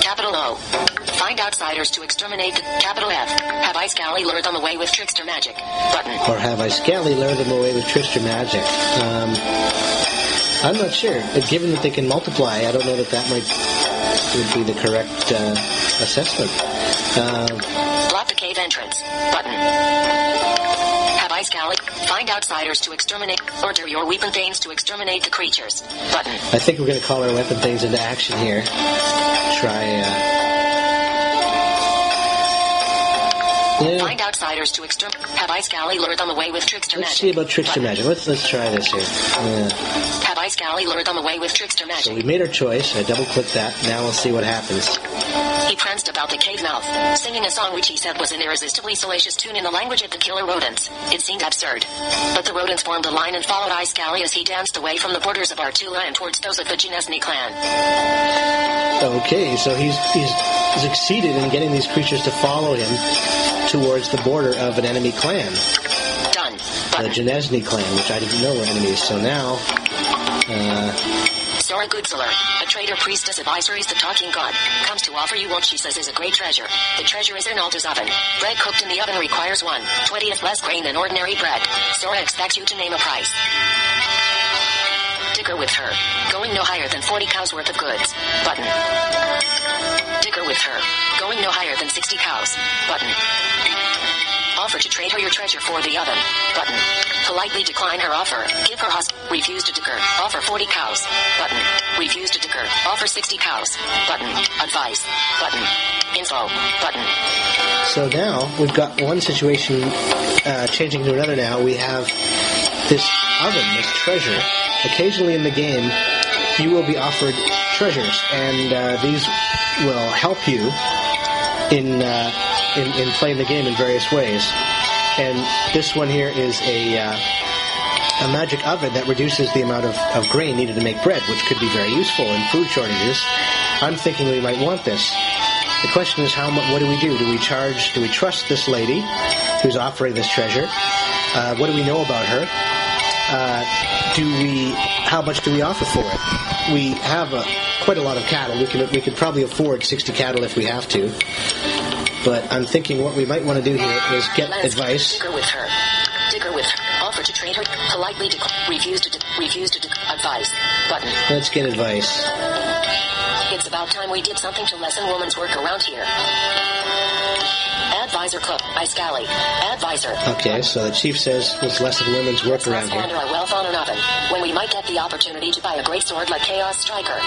Capital O. Find outsiders to exterminate the... Capital F. Have Iscali lure them away with trickster magic. Button. Or have Iscali lure them away with trickster magic. I'm not sure. Given that they can multiply, I don't know that would be the correct assessment. Block the cave entrance. Button. Have Ice Galley. Find outsiders to exterminate. Order your weapon things to exterminate the creatures. Button. I think we're going to call our weapon things into action here. Find outsiders to exterminate. Have Ice Galley lured on the way with trickster magic. Let's see about trickster magic. Let's try this here. Have Ice Galley lured on the way with trickster magic. So we made our choice. I double-clicked that. Now we'll see what happens. He pranced about the cave mouth, singing a song which he said was an irresistibly salacious tune in the language of the killer rodents. It seemed absurd. But the rodents formed a line and followed Ice Galley as he danced away from the borders of Artula and towards those of the Genesny clan. Okay, so he's succeeded in getting these creatures to follow him towards the border of an enemy clan. Done. The Genesny clan, which I didn't know were enemies. So now... Sora Goodseller, a traitor priestess of Isoris the Talking God, comes to offer you what she says is a great treasure. The treasure is in Alta's oven. Bread cooked in the oven requires 1/20th less grain than ordinary bread. Sora expects you to name a price. Dicker with her. Going no higher than 40 cows worth of goods. Button. Dicker with her. Going no higher than 60 cows. Button. Offer to trade her your treasure for the oven. Button. Politely decline her offer. Give her husk. Refuse to dicker. Offer 40 cows. Button. Refuse to dicker. Offer 60 cows. Button. Advice. Button. Info. Button. So now we've got one situation changing to another now. We have this oven, this treasure. Occasionally in the game, you will be offered treasures, and these will help you in playing the game in various ways. And this one here is a magic oven that reduces the amount of grain needed to make bread, which could be very useful in food shortages. I'm thinking we might want this. The question is, what do we do? Do we trust this lady who's offering this treasure? What do we know about her? How much do we offer for it? We have quite a lot of cattle. We could probably afford 60 cattle if we have to. But I'm thinking what we might want to do here is get advice. Dicker with her. Dicker with her. Offer to trade her. Politely refuse to advice. Button. Let's get advice. It's about time we did something to lessen woman's work around here. Advisor Club, Ice Galley. Advisor. Okay, so the chief says let's lessen women's work around here. Let's squander our wealth on an oven, when we might get the opportunity to buy a great sword like Chaos Striker.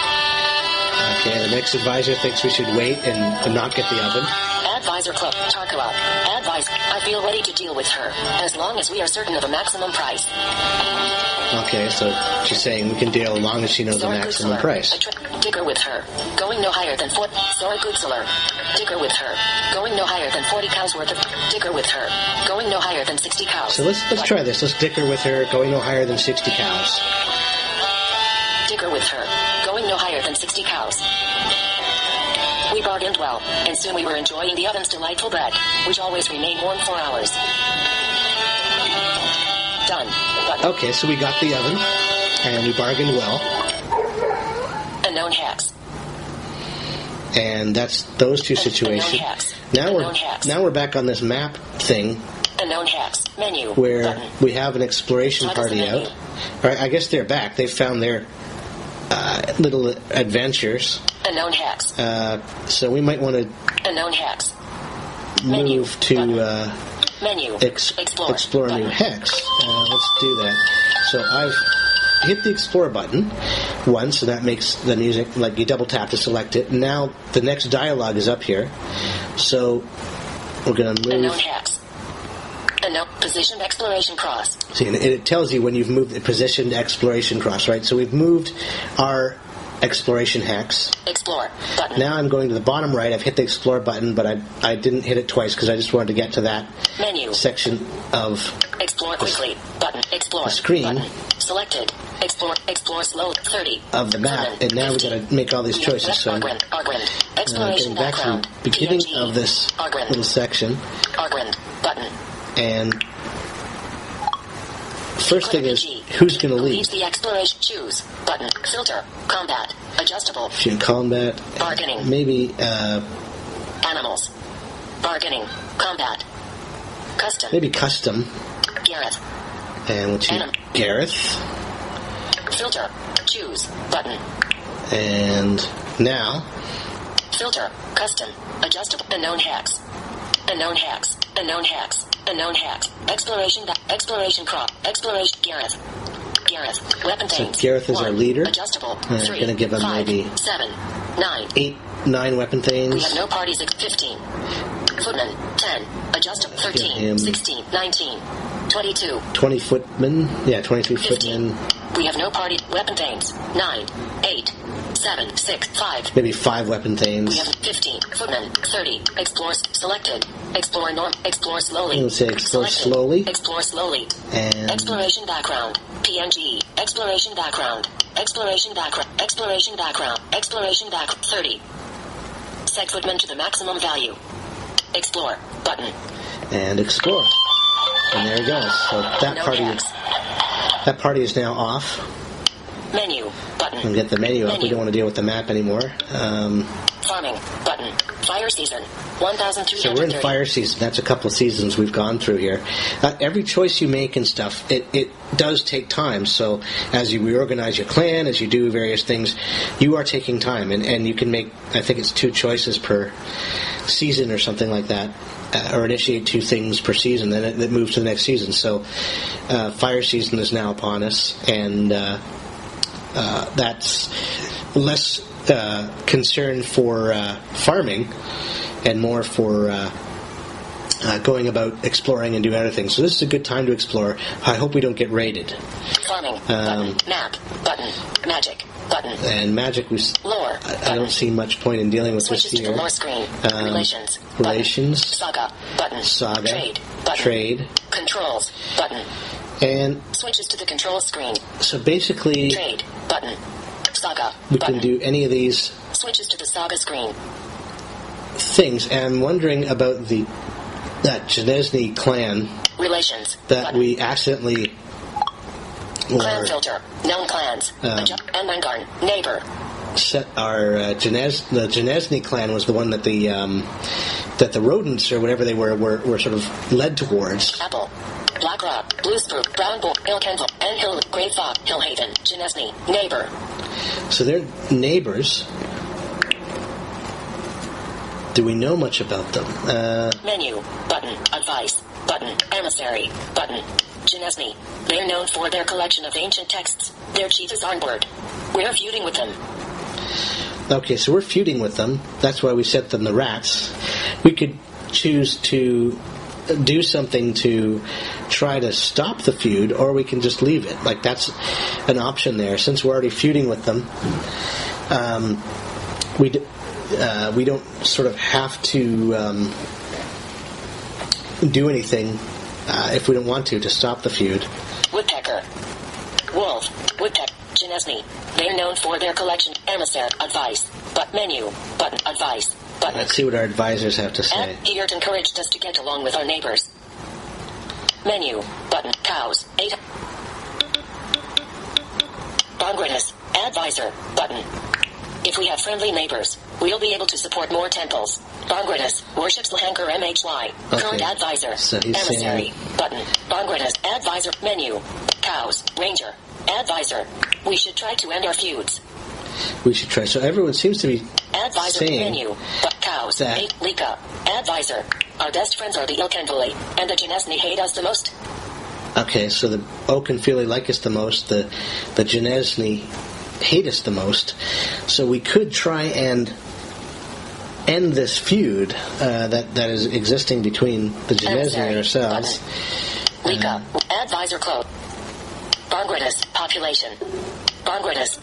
Okay, the next advisor thinks we should wait and not get the oven. Advisor Club, Tarkara. Advise. I feel ready to deal with her, as long as we are certain of a maximum price. Okay, so she's saying we can deal as long as she knows the maximum price. Dicker with her. Going no higher than 40. Sora Goodseller. Dicker with her. Going no higher than 40 cows worth of. Dicker with her. Going no higher than 60 cows. So let's try this. Let's dicker with her. Going no higher than 60 cows. Dicker with her. Going no higher than 60 cows. We bargained well, and soon we were enjoying the oven's delightful bread, which always remained warm for hours. Done. Button. Okay, so we got the oven, and we bargained well. Unknown hacks. And that's those two situations. Now we're back on this map thing. Unknown hacks. Menu. Where Button. we have an exploration party out. All right, I guess they're back. They found their little adventures. Unknown hacks. So we might want to Unknown hacks. move to Menu. explore a new hex. Let's do that. So I've hit the explore button once, and that makes the music, like you double tap to select it. Now the next dialogue is up here. So we're going to move. Unknown hacks. Unknown positioned exploration cross. See, and it tells you when you've moved the positioned exploration cross, right? So we've moved our exploration hex. Explore button. Now I'm going to the bottom right. I've hit the explore button, but I didn't hit it twice because I just wanted to get to that Menu. section of Explore quickly button. Explore the screen button. Selected. Explore slow 30 of the map, and now we've got to make all these choices. So Exploration getting back to background. the beginning PNG. of this Argrind. little section, Argrind button. and first thing is, RPG. who's going to lead? Leaves the exploration. Choose button. Filter. Combat. Adjustable. In combat, Bargaining. maybe Animals. Bargaining. Combat. Custom. maybe custom, Gareth. and we'll choose Gareth, Filter. Choose button. and now Filter. Custom. Adjustable. Unknown hacks. Unknown hacks. Unknown hacks. Unknown hacks. Exploration crop. Exploration Gareth. Weapon So things. Gareth is 1. our leader. Adjustable. I'm 3. going to give him 5, maybe 7, 9. 9 weapon things. We have no parties. 15. Footman. 10. Adjustable. 13. him 16. 19. 22. 20 footmen. Yeah, 23 15. footmen. We have no party. Weapon things. 9. 8. 7. 6. 5. Maybe 5 weapon We things. have 15. Footman. 30. Explore selected. Explore slowly. Let's say explore Selected. slowly. Explore slowly. And Exploration background. PNG. Exploration background. Exploration background. Exploration background. Exploration back. 30. Set footman to the maximum value. Explore. Button. and explore. And there he goes. So that party is now off. Menu. Button. And get the menu up. We don't want to deal with the map anymore. Farming. Button. Fire season. 1,230. So we're in fire season. That's a couple of seasons we've gone through here. Every choice you make and stuff, it does take time. So as you reorganize your clan, as you do various things, you are taking time. And you can make, I think it's 2 choices per season or something like that. Or initiate 2 things per season. Then it moves to the next season. So fire season is now upon us. And that's less concern for farming and more for going about exploring and doing other things. So this is a good time to explore. I hope we don't get raided. Farming. Button. Map. Button. Magic. Button. And magic, Lore. I don't see much point in dealing with Switches this here. to the lore screen. Relations. Relations. Button. Saga. Button. Saga. Trade. Button. Trade. Controls. Button. And Switches to the control screen. so basically, Trade. Button. Saga. we Button. can do any of these Switches to the Saga screen. things. And I'm wondering about that Genesny clan Relations. that Button. we accidentally Clan filter. Known clans. And Mangarn. Neighbor. set our the Genesny clan was the one that the rodents or whatever they were sort of led towards. Apple. Black Rock. Blue Spruce. Brown Bull. Hill Kenville. And Hill. Great Fox. Hillhaven. Genesny. Neighbor. So they're neighbors. Do we know much about them? Menu. Button. Advice. Button. Emissary. Button. Genesny. They are known for their collection of ancient texts. Their chief is Arnward. We're feuding with them. Okay, so we're feuding with them. That's why we set them the rats. We could choose to do something to try to stop the feud, or we can just leave it. Like, that's an option there. Since we're already feuding with them, we don't sort of have to do anything if we don't want to stop the feud. Woodpecker. Wolf. Woodpecker. Genesny. They're known for their collection. Emissary. Advice. But menu. Button. Advice. Button. Let's see what our advisors have to say. And Eert encouraged us to get along with our neighbors. Menu. Button. Cows. 8. Bongridus. Advisor. Button. If we have friendly neighbors, we'll be able to support more temples. Bongridus worships Lahankar MHY. Okay. Current advisor. So he's Emissary. saying... Button. Bongridus. Advisor. Menu. Cows. Ranger. Advisor. We should try to end our feuds. We should try. So everyone seems to be Advisor. saying Menu. But cows. that... 8. Lika. Advisor. Our best friends are the Ilkenvili, and the Genesny hate us the most. Okay, so the Oakenfili like us the most, the Genesny hate us the most. So we could try and end this feud that is existing between the Genesny and ourselves. Lika. Advisor close. Bongridus. Population. Bongridus.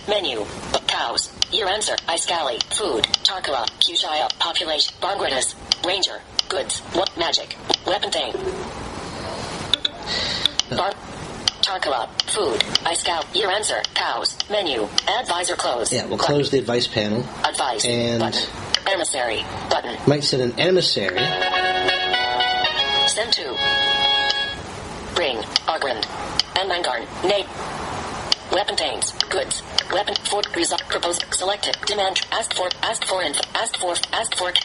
Menu. Cows. Your answer. Iskali. Food. Tarkala. Kushaya. Population. Bongridus. Ranger. Goods. What? Magic. Weapon thing. Tarkala. Food. Iskal. Your answer. Cows. Menu. Advisor close. Yeah, we'll close the advice panel. Advice. And button. Emissary. Button. Might send an emissary. Send to. Bring. Argrind. And Mangarn. Nate. Weapon things. Goods. Weapon. For. Result. Propose. Selected. Demand. Ask for.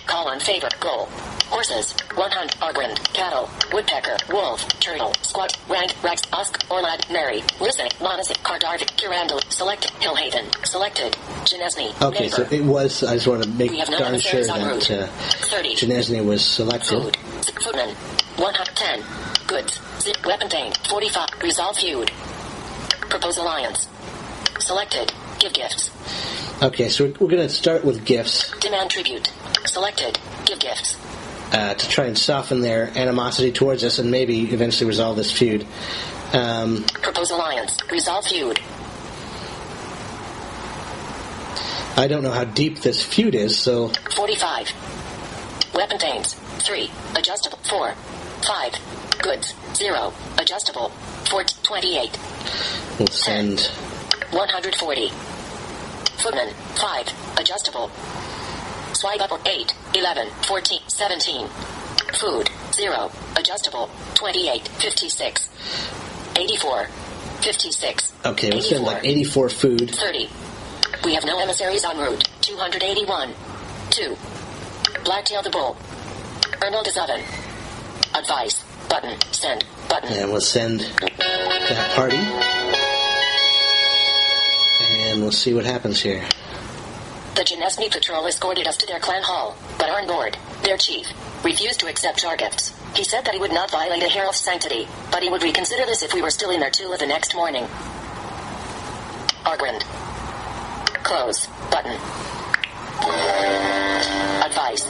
Call on favor. Goal. Horses, 100, Argrind, cattle, woodpecker, wolf, turtle, squat, rank, rex, usk, orlad, Mary, Lissa, Monacy, Cardarvik, Kirandal, selected, Hillhaven, selected, Genesney, Okay, neighbor. so it was, I just want to make We have no darn sure emissaries en that route. 30. Genesney was selected. Food, footman, 110, goods, weapon thing, 45, resolve feud, propose alliance, selected, give gifts, Okay, so we're going to start with gifts demand tribute, selected, give gifts, to try and soften their animosity towards us and maybe eventually resolve this feud. propose alliance, resolve feud, I don't know how deep this feud is, so 45, weapon things, 3, adjustable, 4, 5, goods, 0, adjustable, 4, 28, we'll send... 140, footman, 5, adjustable, swipe up, 8, 11, 14, 17, food, 0, adjustable, 28, 56, 84, 56, Okay, we'll send 84, like 84 food. 30. We have no emissaries en route. 281. 2. Blacktail the Bull. Ernald's Oven. Advice. Button. Send. Button. And we'll send that party. And we'll see what happens here. The Genesny patrol escorted us to their clan hall, but on board, their chief refused to accept our gifts. He said that he would not violate a herald's sanctity, but he would reconsider this if we were still in their Tula the next morning. Argrind. Close. Button. Advice.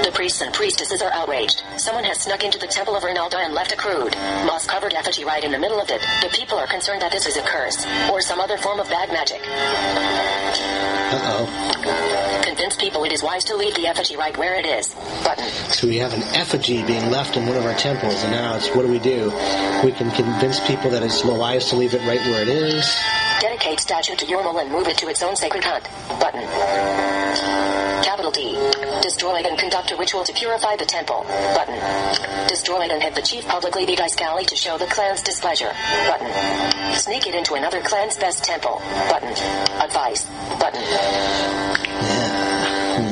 The priests and priestesses are outraged. Someone has snuck into the temple of Ronaldo and left a crude, moss-covered effigy right in the middle of it. The people are concerned that this is a curse, or some other form of bad magic. Uh-oh. Convince people it is wise to leave the effigy right where it is. Button. So we have an effigy being left in one of our temples, and now it's, what do? We can convince people that it's wise to leave it right where it is. Dedicate statue to Yormul and move it to its own sacred hunt. Button. Capital D. Destroy and conduct a ritual to purify the temple. Button. Destroy and have the chief publicly beat Iskali to show the clan's displeasure. Button. Sneak it into another clan's best temple. Button. Advice. Button. Yeah.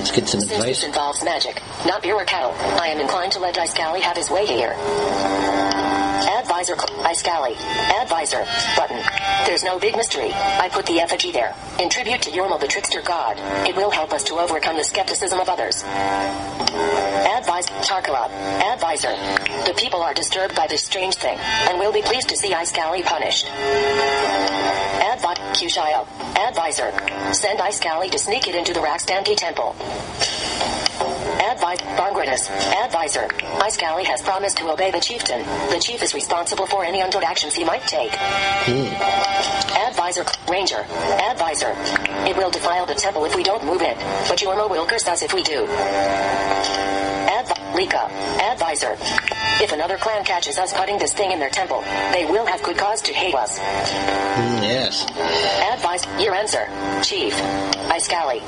Let's get some Since advice. this involves magic, not beer or cattle, I am inclined to let Iskali have his way here. Advisor, Iskali. Advisor. Button. There's no big mystery. I put the effigy there, in tribute to Yormul the trickster god. It will help us to overcome the skepticism of others. Advise, Tarkalab. Advisor. The people are disturbed by this strange thing, and will be pleased to see Iskali punished. Advise, Kushael. Advisor. Send Iskali to sneak it into the Rakstanti temple. Advise, Bangritus. Advisor. Iskali has promised to obey the chieftain. The chief is responsible for any untoward actions he might take. Advisor, Ranger. Advisor. It will defile the temple if we don't move it, but Yormul will curse us if we do. Lika. Advisor. If another clan catches us cutting this thing in their temple, they will have good cause to hate us. Yes. Advise. Your answer. Chief. Iskali.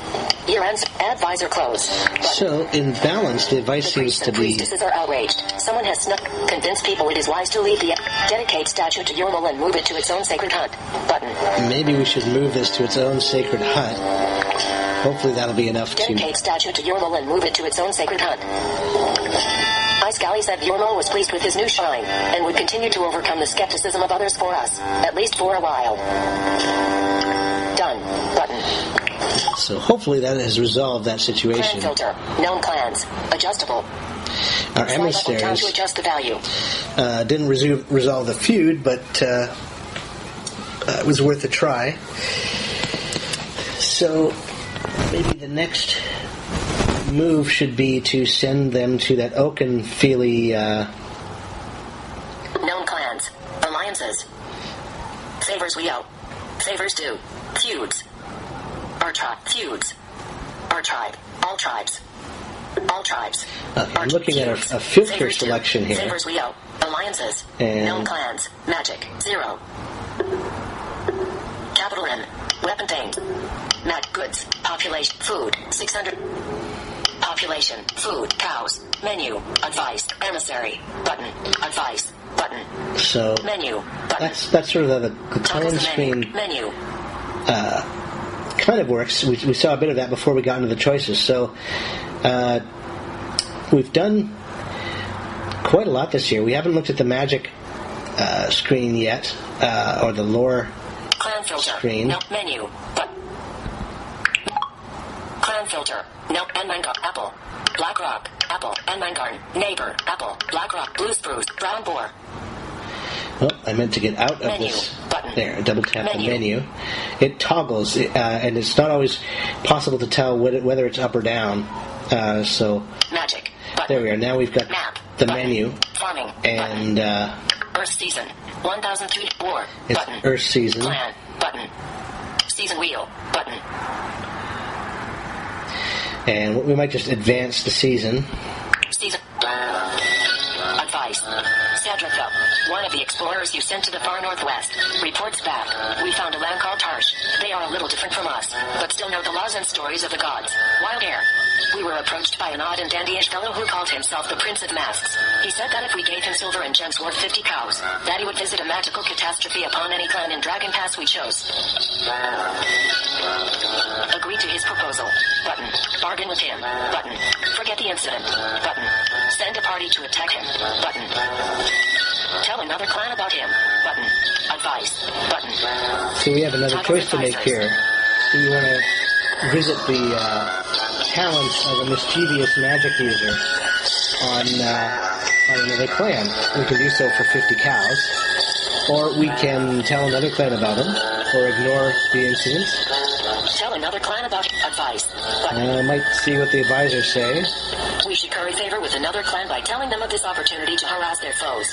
Your answer. Advisor close. So, in balance, the advice seems to be... priestesses are outraged. Someone has snuck. Convince people it is wise to leave the... Dedicate statue to Yormul and move it to its own sacred hunt. Button. Maybe we should move this to its own sacred hut. Hopefully that'll be enough to... Dedicate statue to Yormul and move it to its own sacred hunt. Iskali said Yormul was pleased with his new shrine, and would continue to overcome the skepticism of others for us, at least for a while. Done. Button. So hopefully that has resolved that Clan situation. filter. Known clans. Adjustable. Our Slide up or down emissaries to adjust the value. didn't resolve the feud, but it was worth a try. So maybe the next move should be to send them to that Oakenfeely... Known clans. Alliances. Favors we owe. Favors due. Feuds. Our tribe. Feuds. Our tribe. All tribes. All tribes. I'm looking at a filter Favors due. selection here. Favors we owe. Alliances. And- Known clans. Magic. 0. Capital M. Weapon thing. Goods. Population. Food. 600. Population. Food. Cows. Menu. Advice. Emissary. Button. Advice. Button. So Menu. Button. that's sort of the clan Toggles the screen menu. kind of works. We saw a bit of that before we got into the choices. So we've done quite a lot this year. We haven't looked at the magic screen yet, or the lore Clan filter. screen. No menu. But clan filter. No and mine garden. Apple. Black rock. Apple and mine garden. Neighbor. Apple. Black rock. Blue spruce. Brown boar. Oh, I meant to get out of Menu. this. Button. There, double tap Menu. the menu. It toggles, and it's not always possible to tell whether it's up or down. So Magic. Button. there we are. Now we've got Map. the Button. menu, Farming. and Earth season. 1003 war. it's Button. Earth season. Clan. Button. Season wheel. Button. And we might just advance the season. Season. Advice. Sadraka, one of the explorers you sent to the far northwest, reports back. We found a land called Tarsh. They are a little different from us, but still know the laws and stories of the gods. Wild air. We were approached by an odd and dandyish fellow who called himself the Prince of Masks. He said that if we gave him silver and gems worth 50 cows, that he would visit a magical catastrophe upon any clan in Dragon Pass we chose. Agree to his proposal. Button. Bargain with him. Button. Forget the incident. Button. Send a party to attack him. Button. Tell another clan about him. Button. Advice. Button. So we have another Toggle choice to make advisors. here. Do you want to visit the talents of a mischievous magic user on another clan? We can do so for 50 cows. Or we can tell another clan about him, or ignore the incident. Tell another clan about him. Advice. Button. I might see what the advisors say. We should curry favor with another clan by telling them of this opportunity to harass their foes.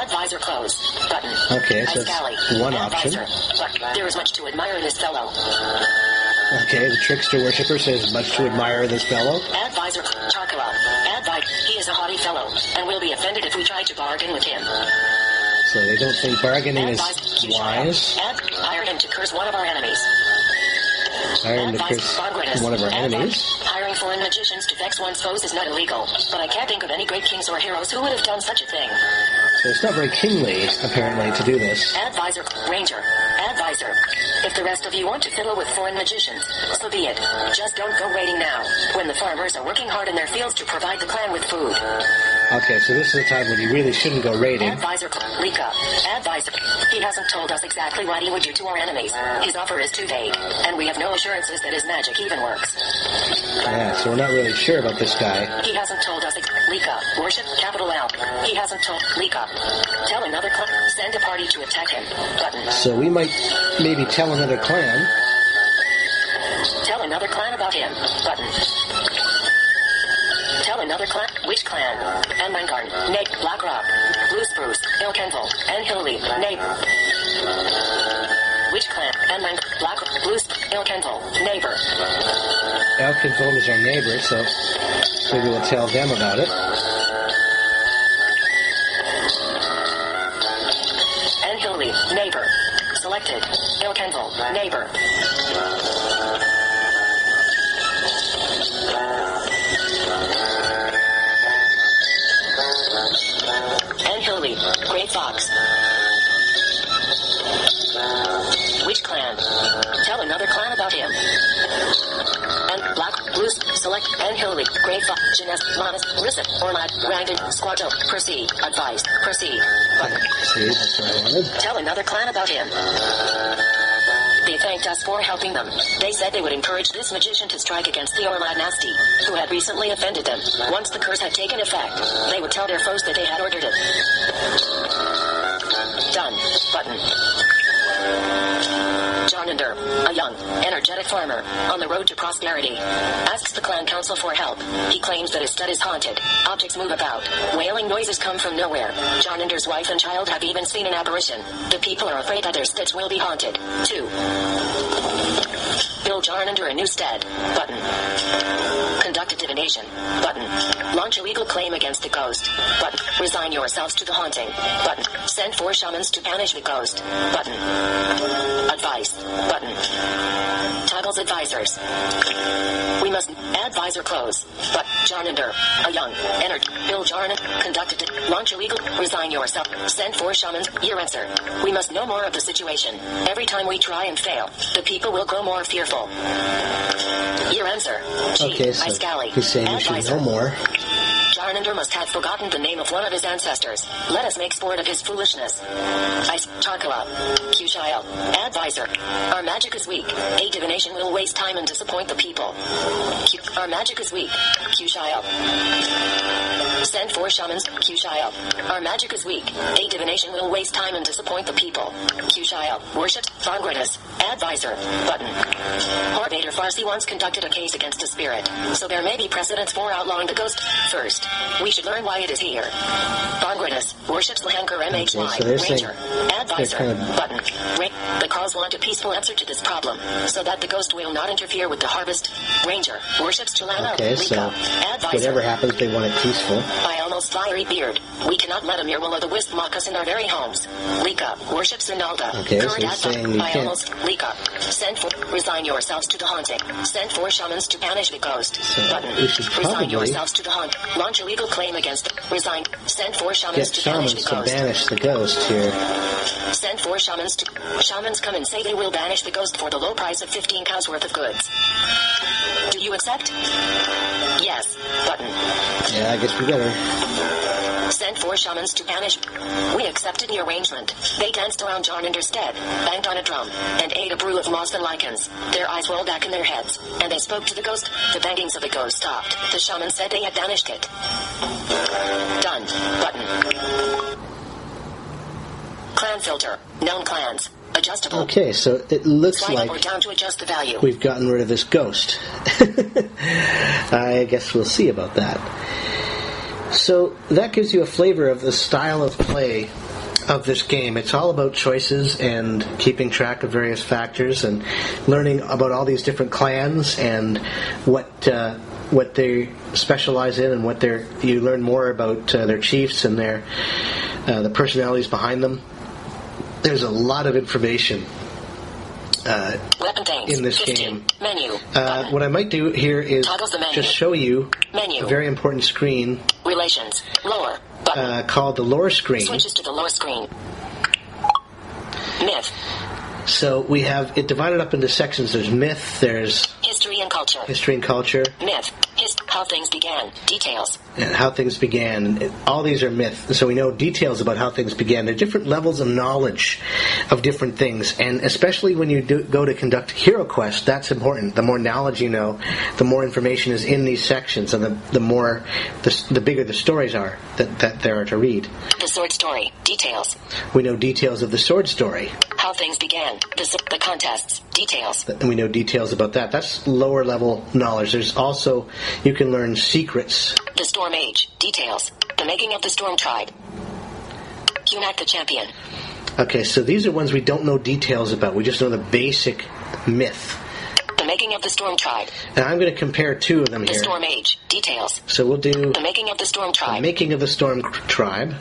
Advisor close. Button. Okay, so Ice Galley. that's one option. Advisor. But there is much to admire in this fellow. Okay, the trickster worshipper says much to admire this fellow. Advisor Chakala. Advite. He is a haughty fellow, and will be offended if we try to bargain with him. So they don't think bargaining is Advisor wise. hired him to curse one of our enemies. Hiring to Advisor curse Bogwinus. one of our enemies. Hiring foreign magicians to vex one's foes is not illegal, but I can't think of any great kings or heroes who would have done such a thing. So it's not very kingly, apparently, to do this. Advisor Ranger. Advisor. If the rest of you want to fiddle with foreign magicians, so be it. Just don't go raiding now, when the farmers are working hard in their fields to provide the clan with food. Okay, so this is a time when you really shouldn't go raiding. Advisor Lika. Advisor. He hasn't told us exactly what he would do to our enemies. His offer is too vague, and we have no assurances that his magic even works. Yeah, so we're not really sure about this guy. He hasn't told us Lika. Worship capital L. He hasn't told Lika. Tell another clan. Send a party to attack him. Button. So we might maybe tell another clan. Tell another clan about him. Button. Tell another clan. Which clan? And Mine Garden. Nape. Black Rock. Blue Spruce. Ilkenville. And Hillly. Nape. Which clan? And Mine Black Blue Ilkenville. Neighbor. Elkinfold is our neighbor, so maybe we'll tell them about it. And Hillly. Neighbor. Selected. Ilkenville. Neighbor. And Hillly. Great Fox. Which clan? Tell another clan about him. And Black, Blues, Select, and Hillary, Great Fox, Jeunesse, Manas, Rissa, Ormad, Randon, Squato, Proceed, Advised, Proceed. Button. See, that's what I wanted. Tell another clan about him. They thanked us for helping them. They said they would encourage this magician to strike against the Ormad Nasty, who had recently offended them. Once the curse had taken effect, they would tell their foes that they had ordered it. Done. Button. Jonander, a young, energetic farmer, on the road to prosperity, asks the clan council for help. He claims that his stud is haunted. Objects move about. Wailing noises come from nowhere. Jonander's wife and child have even seen an apparition. The people are afraid that their steads will be haunted. 2. Build Jonander a new stead. Button. Conduct a divination. Button. Launch a legal claim against the ghost. Button. Resign yourselves to the haunting. Button. Send 4 shamans to banish the ghost. Button. Advice. Button. Toggles advisors. We must advisor close. But Jarnander, a young, Bill Jarnan, conducted it. Launch illegal. Resign yourself. Send for shamans. Your answer. We must know more of the situation. Every time we try and fail, the people will grow more fearful. Your answer. Okay, so he's saying we should know more. Jarnander must have forgotten the name of one of his ancestors. Let us make sport of his foolishness. Takala. Kushail. Advisor. Our magic is weak. A divination will waste time and disappoint the people. Our magic is weak. Kushail. Send for shamans. Kushail. Our magic is weak. A divination will waste time and disappoint the people. Kushail. Worshipped. Thongritus. Advisor. Button. Horvator Farsi once conducted a case against a spirit, so there may be precedents for outlawing the ghost. First, we should learn why it is here. Thongritus worships Lahankar MHY. So Ranger. Advisor. Button. The cause want a peaceful answer to this problem, so that the ghost will not interfere with the harvest. Ranger. Worships Chalana. Okay, Lika. so Advisor. whatever happens, they want it peaceful. By almost fiery beard, we cannot let a mere will o' the wisp mock us in our very homes. Lika worships Rinalda. Okay, so he's saying we by can't. almost Lika. Send for resign yourselves to the haunting. Send for shamans to banish the ghost. So Button. we should Resign probably yourselves to the haunt. Launch a legal claim against resign. Send for shamans Get to banish shamans the to ghost. banish the ghost here. Send for shamans to shamans come and say they will banish the ghost for the low price of 15 cows worth of goods. Do you accept? Yes. Button. Yeah, I guess we better. Sent for shamans to banish. We accepted the arrangement. They danced around Jarnander's stead, banged on a drum, and ate a brew of moss and lichens. Their eyes rolled back in their heads, and they spoke to the ghost. The bangings of the ghost stopped. The shaman said they had banished it. Done. Button. Clan filter. Known clans. Adjustable. Okay, so it looks Slide like up or down to adjust the value. we've gotten rid of this ghost. I guess we'll see about that. So that gives you a flavor of the style of play of this game. It's all about choices and keeping track of various factors and learning about all these different clans and what they specialize in and you learn more about their chiefs and their the personalities behind them. There's a lot of information in this 15. game. Menu. What I might do here is just show you Menu. a very important screen Relations. Lower. Button. called the lore screen. Switches to the lower screen. Myth. So we have it divided up into sections. There's myth, there's History and culture. history and culture, Myth. How things began. Details. and how things began. And all these are myth. So we know details about how things began. There are different levels of knowledge of different things. And especially when you go to conduct hero quest, that's important. The more knowledge you know, the more information is in these sections, and the bigger the stories are that there are to read. The sword story. Details. We know details of the sword story, How things began. The contests. Details. and we know details about that. That's lower level knowledge. There's also, you can learn secrets. The Storm Age. Details. The making of the Storm Tribe. Kunak the champion. Okay, so these are ones we don't know details about. We just know the basic myth. The making of the Storm Tribe. And I'm going to compare two of them The here. Storm Age. Details. So we'll do The making of the Storm the Tribe. making of the Storm Tribe.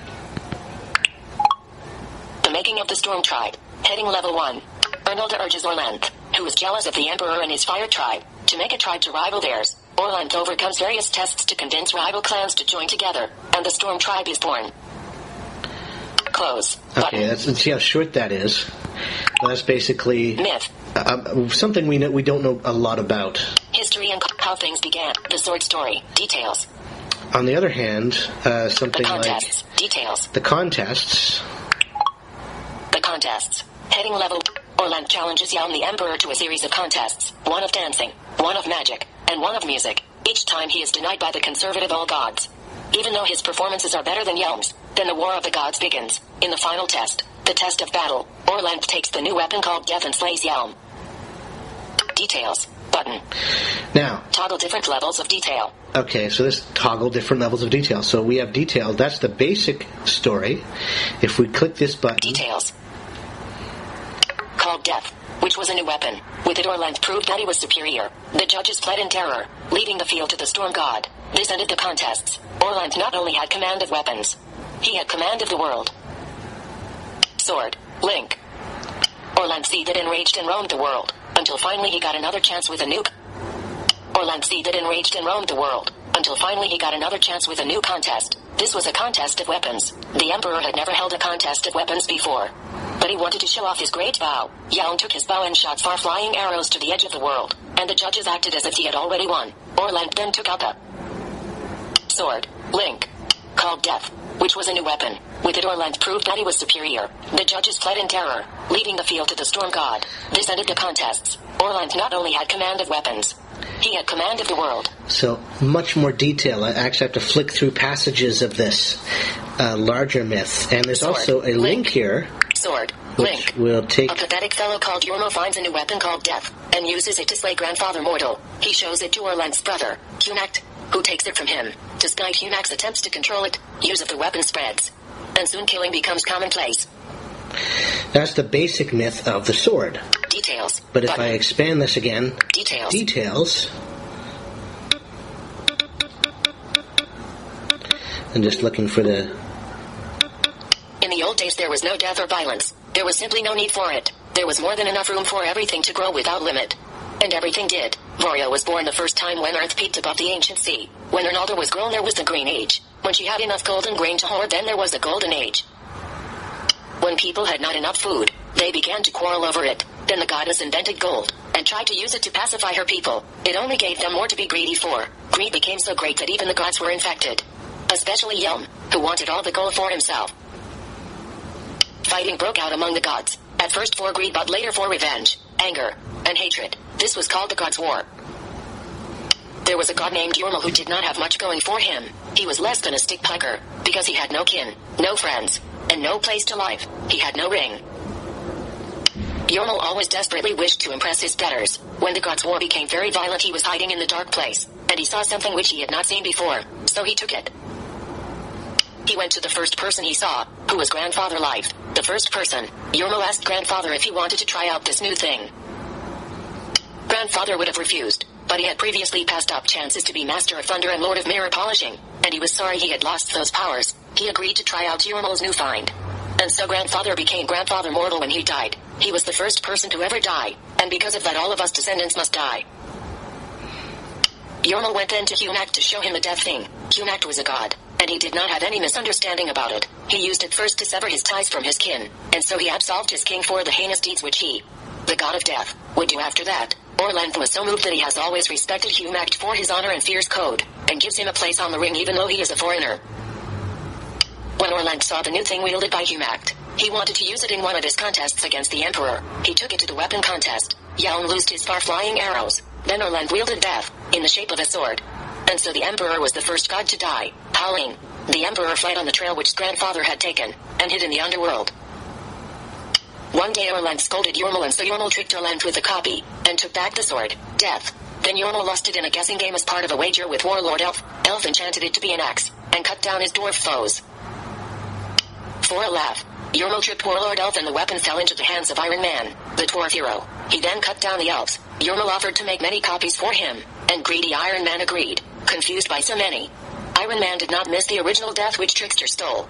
The making of the Storm Tribe. Heading level 1. Ernalda urges Orlanth, who is jealous of the Emperor and his fire tribe, to make a tribe to rival theirs. Orlanth overcomes various tests to convince rival clans to join together, and the Storm Tribe is born. Close. Okay, let's see how short that is. That's basically Myth. something we don't know a lot about. History and how things began. The sword story. Details. On the other hand, The something like contests. Details. the contests. The contests. Heading level. Orlanth challenges Yalm the Emperor to a series of contests. One of dancing, one of magic, and one of music. Each time he is denied by the conservative all gods. Even though his performances are better than Yalm's, then the War of the Gods begins. In the final test, the test of battle, Orlanth takes the new weapon called Death and slays Yalm. Details. Button. Now, Toggle different levels of detail. okay, so this toggle different levels of detail. So we have detail. That's the basic story. If we click this button, Details. Called Death, which was a new weapon. With it, Orlanth proved that he was superior. The judges fled in terror, leaving the field to the Storm God. This ended the contests. Orlanth not only had command of weapons, he had command of the world. Sword. Link. Orland seethed and raged and roamed the world, until finally he got another chance with a new... Orland seethed and raged and roamed the world, until finally he got another chance with a new contest. This was a contest of weapons. The Emperor had never held a contest of weapons before. But he wanted to show off his great bow. Yaon took his bow and shot far-flying arrows to the edge of the world, and the judges acted as if he had already won. Orland then took out a sword, Link, called Death, which was a new weapon. With it, Orland proved that he was superior. The judges fled in terror, leaving the field to the Storm God. This ended the contests. Orland not only had command of weapons, he had command of the world. So, much more detail. I actually have to flick through passages of this larger myth. And there's Sword, also a link here. Sword, Which Link. will take... A pathetic fellow called Yormo finds a new weapon called Death, and uses it to slay Grandfather Mortal. He shows it to Orland's brother, Hunact, who takes it from him. Despite Hunact's attempts to control it, use of the weapon spreads, and soon killing becomes commonplace. That's the basic myth of the sword. Details. But if Button. I expand this again... Details. I'm just looking for the... In the old days there was no death or violence. There was simply no need for it. There was more than enough room for everything to grow without limit. And everything did. Vorio was born the first time when Earth peaked above the ancient sea. When Ronaldo was grown there was the Green Age. When she had enough golden grain to hoard, then there was the Golden Age. When people had not enough food, they began to quarrel over it. Then the goddess invented gold, and tried to use it to pacify her people. It only gave them more to be greedy for. Greed became so great that even the gods were infected. Especially Yelm, who wanted all the gold for himself. Fighting broke out among the gods, at first for greed but later for revenge, anger, and hatred. This was called the Gods' War. There was a god named Yormo who did not have much going for him. He was less than a stick piker, because he had no kin, no friends, and no place to live. He had no ring. Yormo always desperately wished to impress his betters. When the Gods' War became very violent, he was hiding in the dark place, and he saw something which he had not seen before, so he took it. He went to the first person he saw, who was Grandfather Life. The first person, Yormo asked Grandfather if he wanted to try out this new thing. Grandfather would have refused, but he had previously passed up chances to be Master of Thunder and Lord of Mirror Polishing, and he was sorry he had lost those powers. He agreed to try out Yormo's new find. And so Grandfather became Grandfather Mortal when he died. He was the first person to ever die, and because of that all of us descendants must die. Yormo went then to Hunact to show him the death thing. Hunact was a god, and he did not have any misunderstanding about it. He used it first to sever his ties from his kin, and so he absolved his king for the heinous deeds which he, the god of death, would do after that. Orland was so moved that he has always respected Hunact for his honor and fierce code, and gives him a place on the ring even though he is a foreigner. When Orland saw the new thing wielded by Hunact, he wanted to use it in one of his contests against the Emperor. He took it to the weapon contest. Yaon loosed his far-flying arrows. Then Orland wielded death, in the shape of a sword. And so the Emperor was the first god to die. Howling, the Emperor fled on the trail which Grandfather had taken, and hid in the underworld. One day Orland scolded Yormo, and so Yormo tricked Orland with a copy, and took back the sword, Death. Then Yormo lost it in a guessing game as part of a wager with Warlord Elf. Elf enchanted it to be an axe, and cut down his dwarf foes. For a laugh, Yormo tripped Warlord Elf and the weapon fell into the hands of Iron Man, the dwarf hero. He then cut down the elves. Yormo offered to make many copies for him, and greedy Iron Man agreed, confused by so many. Iron Man did not miss the original death which Trickster stole.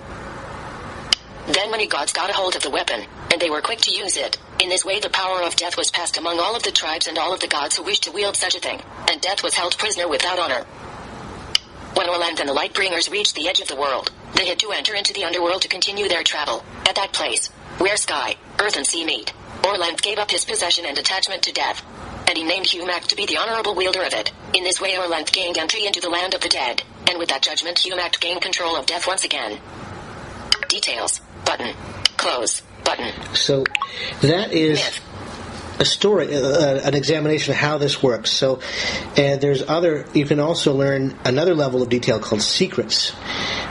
Then many gods got a hold of the weapon, and they were quick to use it. In this way the power of death was passed among all of the tribes and all of the gods who wished to wield such a thing, and death was held prisoner without honor. When Orland and the Lightbringers reached the edge of the world, they had to enter into the underworld to continue their travel. At that place, where sky, earth and sea meet, Orland gave up his possession and attachment to death, and he named Hunact to be the honorable wielder of it. In this way Orland gained entry into the land of the dead, and with that judgment Hunact gained control of death once again. Details. Button. Close. Button. So, that is... Myth. A story, an examination of how this works. So, there's other. You can also learn another level of detail called secrets,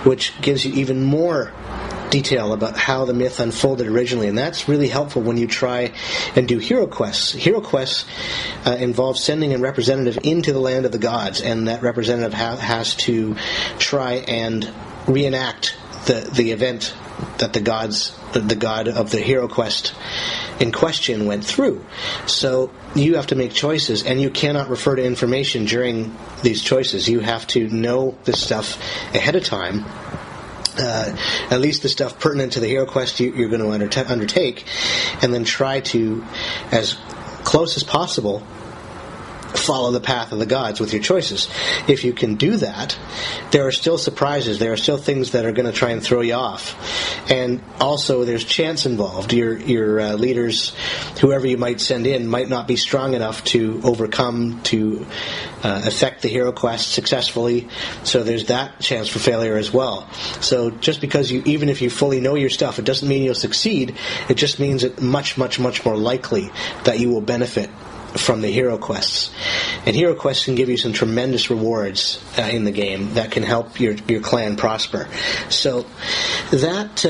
which gives you even more detail about how the myth unfolded originally, and that's really helpful when you try and do hero quests. Hero quests involve sending a representative into the land of the gods, and that representative has to try and reenact the event that the god of the hero quest in question went through. So you have to make choices, and you cannot refer to information during these choices. You have to know this stuff ahead of time at least the stuff pertinent to the hero quest you're going to undertake, and then try to, as close as possible, follow the path of the gods with your choices. If you can do that, there are still surprises. There are still things that are going to try and throw you off. And also, there's chance involved. Your leaders, whoever you might send in, might not be strong enough to overcome, to affect the hero quest successfully. So there's that chance for failure as well. So just because even if you fully know your stuff, it doesn't mean you'll succeed. It just means it's much, much, much more likely that you will benefit from the hero quests. And hero quests can give you some tremendous rewards in the game that can help your clan prosper. So that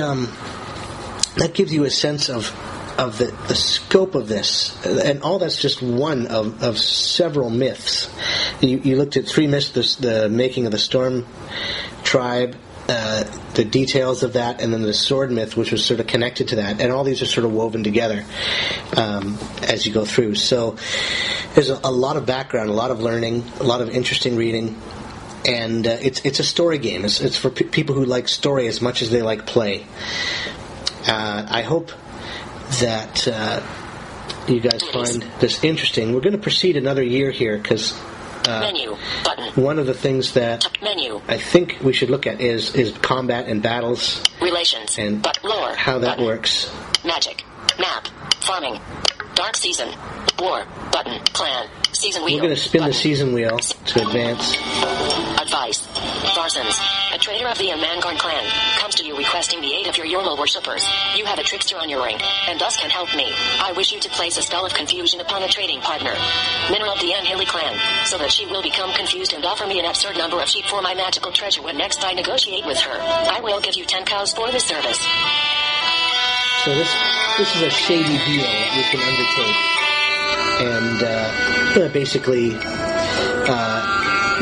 gives you a sense of the scope of this, and all that's just one of several myths. You looked at 3 myths: the making of the Storm tribe, the details of that, and then the sword myth, which was sort of connected to that, and all these are sort of woven together as you go through. So there's a lot of background, a lot of learning, a lot of interesting reading, and it's a story game. It's for people who like story as much as they like play. I hope that you guys find this interesting. We're going to proceed another year here because menu button. One of the things that menu I think we should look at is combat and battles, relations, and lore, how that button. works. Magic, map, farming, dark season, war, button, clan, season wheel. We're going to spin button. the season wheel to advance. Advice. Varsons, a traitor of the Amangarn clan, comes to you requesting the aid of your Yormal worshippers. You have a trickster on your ring, and thus can help me. I wish you to place a spell of confusion upon a trading partner, Mineral of the Anhili clan, so that she will become confused and offer me an absurd number of sheep for my magical treasure when next I negotiate with her. I will give you 10 cows for this service. So this is a shady deal that we can undertake, and basically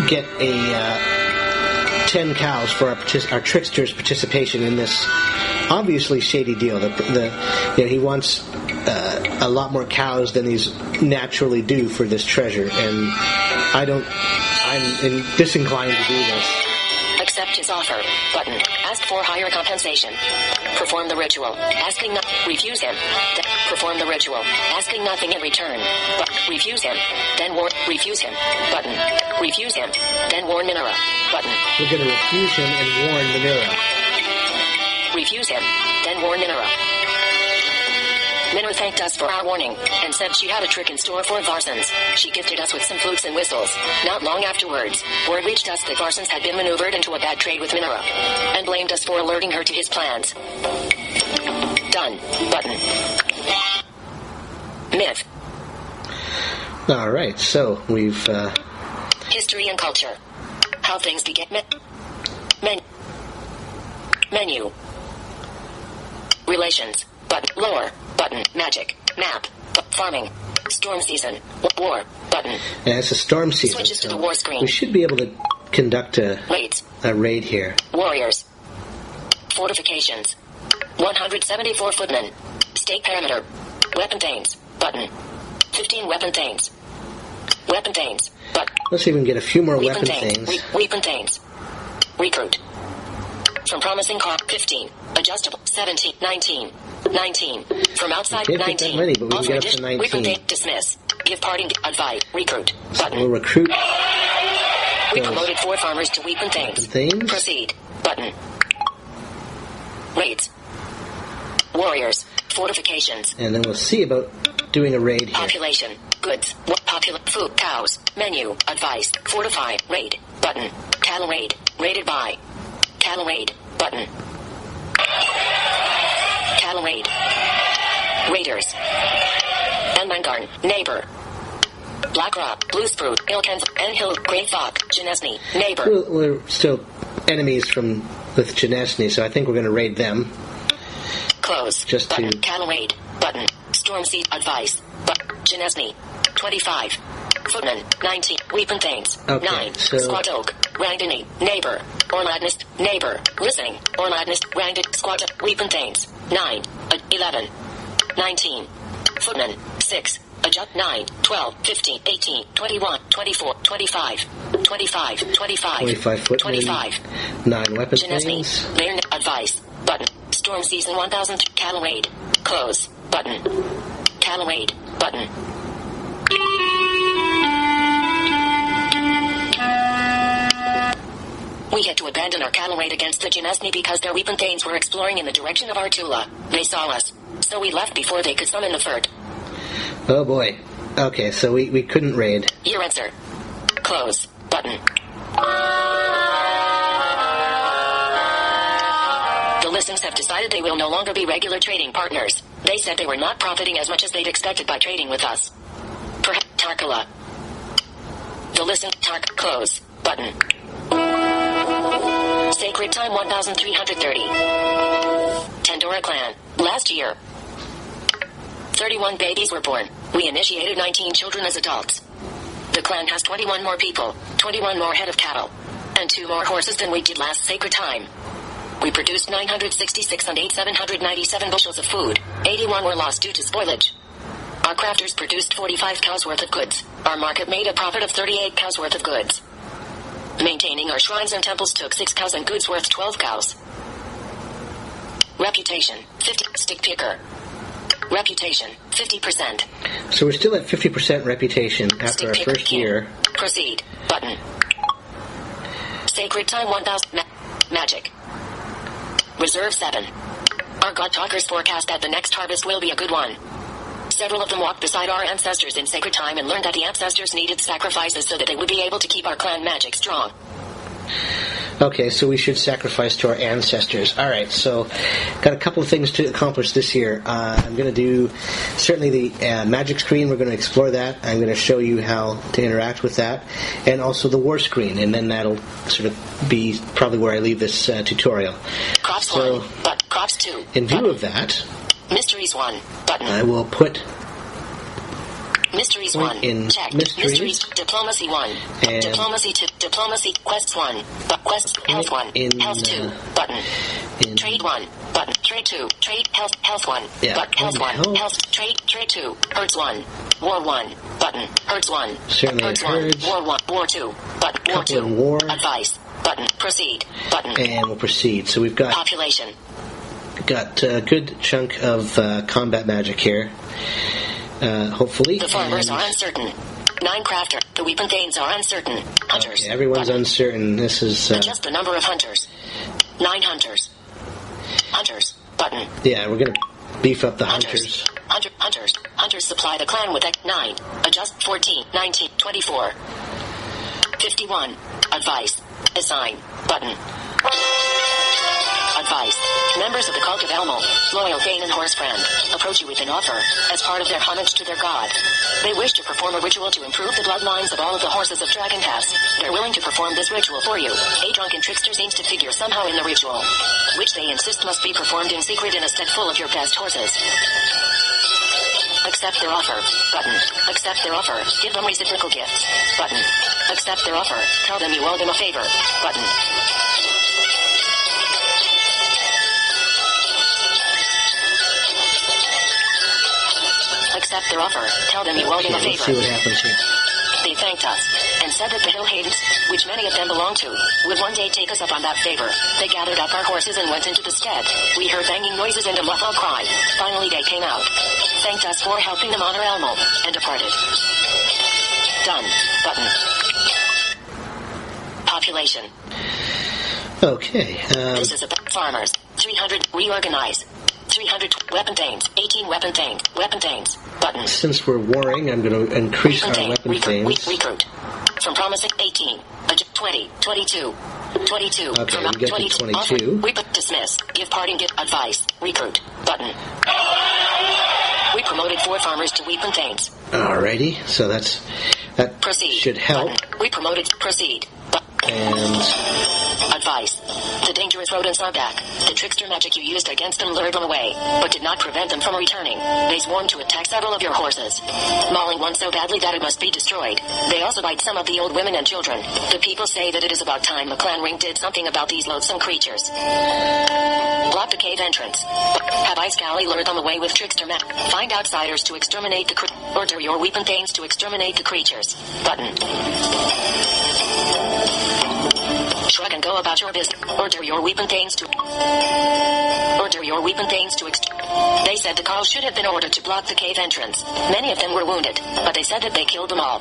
get a 10 cows for our trickster's participation in this obviously shady deal. He wants a lot more cows than he's naturally due for this treasure, and I'm disinclined to do this. Accept his offer. Button. Ask for higher compensation. Perform the ritual. Asking refuse him. Perform the ritual. Asking nothing in return. Refuse him. Then warn. Refuse him. Button. Refuse him. Then warn Minera. Button. We're going to refuse him and warn Minera. Refuse him. Then warn Minera. Minera thanked us for our warning, and said she had a trick in store for Varsons. She gifted us with some flutes and whistles. Not long afterwards, word reached us that Varsons had been maneuvered into a bad trade with Minera, and blamed us for alerting her to his plans. Done. Button. Myth. Alright, so we've... History and culture. How things began. Menu. Relations. Button. Lore. Button. Magic. Map. Farming. Storm season. War. Button. Yeah, it's a storm season. Switches to the war screen. We should be able to conduct a raid here. Warriors. Fortifications. 174 footmen. State perimeter. Weapon thanes. Button. 15 weapon thanes. Weapon thanes. Button. Let's see if we can get a few more weapon thanes. Weapon thanes. Recruit. From promising car 15. Adjustable 17. 19. 19. From outside we can't 19. Get that many, but we can get up to 19. Weapon thane. Dismiss. Give parting advice. Recruit. Button. We'll recruit. We promoted 4 farmers to weapon thanes. Proceed. Button. Raids. Warriors. Fortifications. And then we'll see about doing a raid here. Population. Goods. Food. Cows. Menu. Advice. Fortify. Raid. Button. Cattle raid. Raided by. Cattle raid. Button. Cattle raid. Raiders. Amangarn. Neighbor. Black Rock. Blue Spruce. Ilkens. Enhill. Great Thok. Janesny. Neighbor. We're still enemies with Janesny, so I think we're going to raid them. Close. Just button. to... Cattle raid. Button. Storm Seed. Advice. Janesny. 25. Footman. 19. Weapon thanes. Okay, 9. so... Squad Oak. Rangdini. Neighbor. Orladness. Neighbor. Listening. Orladness. Rangdid. Squad. Weapon thanes. 9. 11. 19. Footman. 6. Adjust 9. 12. 15. 18. 21. 24. 25. 25. 25 footmen. 25. 9 weapon Genesme. things. Layer advice. Button. Storm season 1000. Cattle raid. Close. Button. Cattle raid. Button. We had to abandon our cattle raid against the Genesme because their weapon thanes were exploring in the direction of Artula. They saw us, so we left before they could summon the Furt. Oh boy. Okay, so we couldn't raid. Your answer. Close. Button. The listings have decided they will no longer be regular trading partners. They said they were not profiting as much as they'd expected by trading with us. Perhaps Tarkala. The listen. Close. Button. Sacred time 1330. Tandora clan. Last year. 31 babies were born. We initiated 19 children as adults. The clan has 21 more people, 21 more head of cattle, and 2 more horses than we did last sacred time. We produced 966 and ate 797 bushels of food. 81 were lost due to spoilage. Our crafters produced 45 cows worth of goods. Our market made a profit of 38 cows worth of goods. Maintaining our shrines and temples took 6 cows and goods worth 12 cows. Reputation, 50. Stick picker. Reputation, 50%. So we're still at 50% reputation after Stick our picker first king. year. Proceed. Button. Sacred time 1000. Magic. Reserve 7. Our God Talkers forecast that the next harvest will be a good one. Several of them walked beside our ancestors in sacred time and learned that the ancestors needed sacrifices so that they would be able to keep our clan magic strong. Okay, so we should sacrifice to our ancestors. All right, so got a couple of things to accomplish this year. I'm going to do certainly the magic screen. We're going to explore that. I'm going to show you how to interact with that, and also the war screen, and then that'll sort of be probably where I leave this tutorial. Crops So, 1, but crops 2. in view button. of that, Mysteries 1, button. I will put Mysteries point 1. in Check. mysteries. Diplomacy 1. And Diplomacy 2. Diplomacy. Quests 1. But quests. Health 1. in, Health 2. Button. in Trade 1. Button. Trade 2. Trade. Health. Health 1. Yeah, But health 1. health. Health. Trade. Trade 2. Herds 1. War 1. Button. Herds 1. Certainly Herds herds. 1. War 1. War 2. Button. War Couple 2. in war. Advice. Button. Proceed. Button. and we'll proceed. So we've got Population. a good chunk of combat magic here. Hopefully. The farmers And- are uncertain. 9 crafter. The weapon thanes are uncertain. Hunters. Okay, everyone's Button. uncertain. This is Adjust the number of hunters. 9 hunters. Hunters. Button. yeah. We're gonna beef up the hunters. Hunters. Hunters supply the clan with 9. Adjust 14, 19, 24. 51. Advice. Assign. Button. Advice. Members of the cult of Elmo, loyal Thane and horse friend, approach you with an offer, as part of their homage to their god. They wish to perform a ritual to improve the bloodlines of all of the horses of Dragon Pass. They're willing to perform this ritual for you. A drunken trickster seems to figure somehow in the ritual, which they insist must be performed in secret in a stead full of your best horses. Accept their offer. Button. Accept their offer. Give them reciprocal gifts. Button. Accept their offer. Tell them you owe them a favor. Button. Accept their offer. Tell them you owe them a Okay, let's favor. see what happens here. They thanked us, and said that the Hill Hayden's, which many of them belong to, would one day take us up on that favor. They gathered up our horses and went into the stead. We heard banging noises and a muffled cry. Finally they came out, thanked us for helping them honor Elmo, and departed. Done. Button. Population. Okay. This is about farmers. 300. Reorganize. 300. Weapon thanes. 18 weapon thanes. Weapon thanes. Button. Since we're warring, I'm going to increase our Thane. weapon thanes. Recruit. From promising 18. 20. 22. 22. Okay, From we get to 22. 22. We put dismiss. Give parting give advice. Recruit. Button. We promoted 4 farmers to weapon thanes. Alrighty. So that Proceed. should help. Button. We promoted proceed. And Advice. The dangerous rodents are back. The trickster magic you used against them lured them away, but did not prevent them from returning. They swarm to attack several of your horses, mauling one so badly that it must be destroyed. They also bite some of the old women and children. The people say that it is about time the clan ring did something about these loathsome creatures. Block the cave entrance. Have Ice Galley lure them away with trickster map. Find outsiders to exterminate the order your weapon things to exterminate the creatures. Button. Shrug and go about your business. Order your weapon things to... Order your weapon things to... They said the call should have been ordered to block the cave entrance. Many of them were wounded, but they said that they killed them all.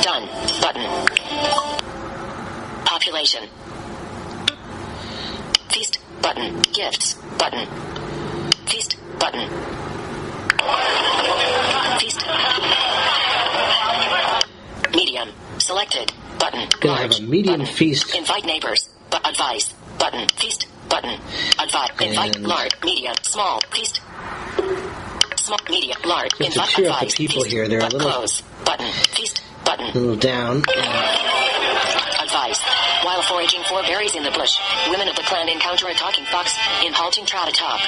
Done. Button. Population. Feast. Button. Gifts. Button. Feast. Button. Feast. Medium. Selected. Button. Gonna have a medium feast. Invite neighbors. Advice. Button. Feast. Button. Advice. Invite. Large. Medium. Small. Feast. Small. Medium. Large. Just to cheer up the people here, they're a little... Close. Button. Feast. Button. A little down. Advice. While foraging for berries in the bush, women of the clan encounter a talking fox. In halting, try to talk.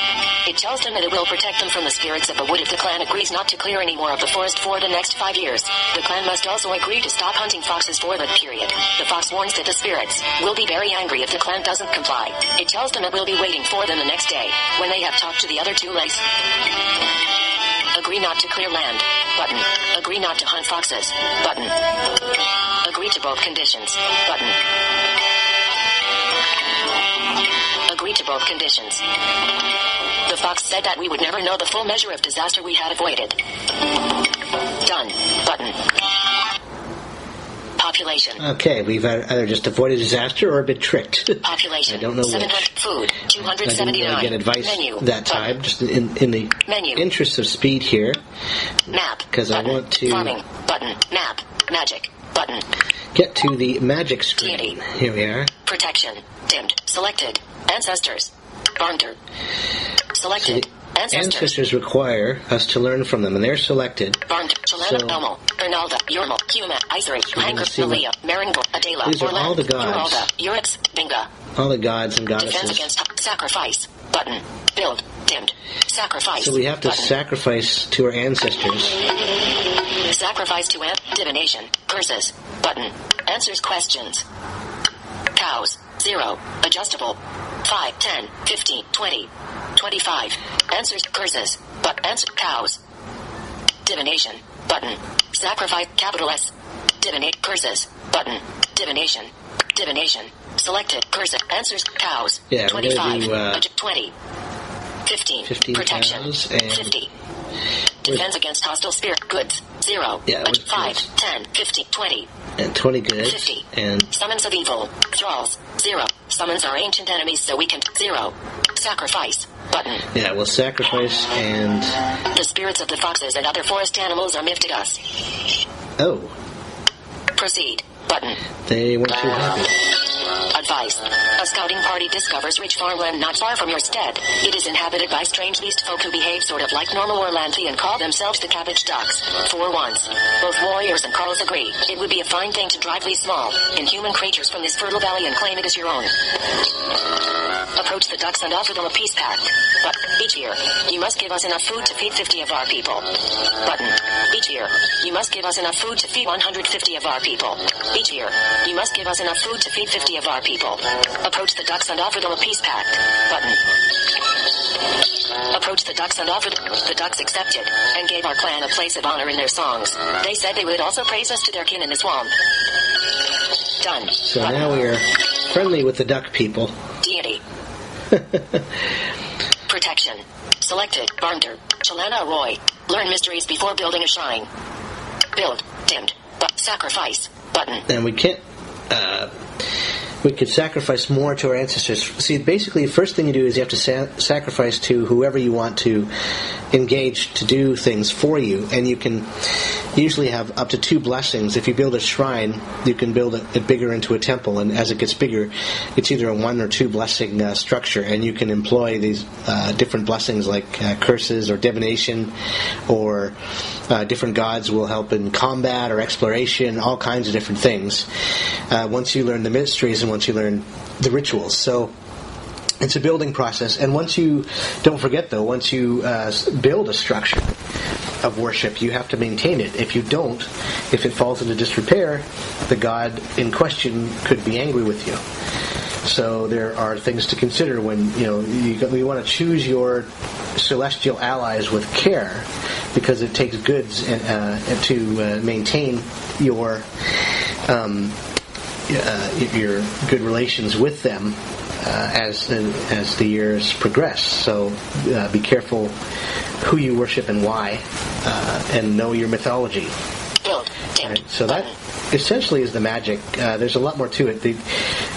It tells them that it will protect them from the spirits of the wood if the clan agrees not to clear any more of the forest for the next 5 years. The clan must also agree to stop hunting foxes for that period. The fox warns that the spirits will be very angry if the clan doesn't comply. It tells them it will be waiting for them the next day, when they have talked to the other 2 lakes. Agree not to clear land. Button. Agree not to hunt foxes. Button. Agree to both conditions. Button. Agree to both conditions. The fox said that we would never know the full measure of disaster we had avoided. Done. Button. Population. Okay, we've either just avoided disaster or been tricked. Population. I don't know which. Food. 279. I didn't really get advice Menu. that time, just in the Menu. interest of speed here. Map. Because I want to... Farming. Button. Map. Magic. Button. Get to the magic screen. Deity. Here we are. Protection. Dimmed. Selected. Ancestors. Barnter. Selected. Ancestors require us to learn from them, and they're selected. Barnter. Chalana. Elmo. Ernalda. Yurmal. Huma. Isari. Hanger. Malia. Maringo. Adela. These are Orland, all the gods. Uralda. Urix. Binga. All the gods and Defense goddesses. against sacrifice. Button. Build. Dimmed. Sacrifice. So we have to button. Sacrifice to our ancestors. Sacrifice to divination. Curses. Button. Answers questions. Cows. 0. Adjustable. 5, 10, 15, 20, 25. Answers. Curses. But answer. Cows. Divination. Button. Sacrifice. Capital S. Divinate. Curses. Button. Divination. Divination. Selected. Curses. Answers. Cows. Yeah, 25. we're going to do... 20. 15. 15 Protection. cows and 50. Defense against hostile spirit. Goods. 0. Yeah, 5, 10, 15, 20. And 20 goods. 50. And Summons of evil. Thralls. 0. Summons our ancient enemies so we can... 0. Sacrifice. Button. yeah, we'll sacrifice and... The spirits of the foxes and other forest animals are miffed at us. Oh, Proceed. Button. they weren't too happy. Advice. A scouting party discovers rich farmland not far from your stead. It is inhabited by strange beast folk who behave sort of like normal Orlanthi and call themselves the Cabbage Ducks. For once, both warriors and Carls agree. It would be a fine thing to drive these small, inhuman creatures from this fertile valley and claim it as your own. Approach the ducks and offer them a peace pact. But each year, you must give us enough food to feed 50 of our people. Button. Each year, you must give us enough food to feed 150 of our people. Each year, you must give us enough food to feed 50 of our people. Approach the ducks and offer them a peace pact. Button. Approach the ducks and offered. The ducks accepted, and gave our clan a place of honor in their songs. They said they would also praise us to their kin in the swamp. Done. So Button. now we are friendly with the duck people. Deity. Protection. Selected. Barnter. Chalana Roy. Learn mysteries before building a shrine. Build. Dimmed. But sacrifice. Button. And we can't... we could sacrifice more to our ancestors. See, basically, the first thing you do is you have to sacrifice to whoever you want to engage to do things for you. And you can usually have up to 2 blessings. If you build a shrine, you can build it bigger into a temple, and as it gets bigger, it's either a 1 or 2 blessing structure, and you can employ these different blessings like curses or divination, or different gods will help in combat or exploration, all kinds of different things, once you learn the mysteries and once you learn the rituals. So it's a building process, and once you build a structure of worship, you have to maintain it. If you don't, if it falls into disrepair, the god in question could be angry with you. So there are things to consider when you want to choose your celestial allies with care, because it takes goods to maintain your good relations with them as the years progress. So be careful who you worship and why, and know your mythology. Build. Right, so that essentially is the magic. There's a lot more to it.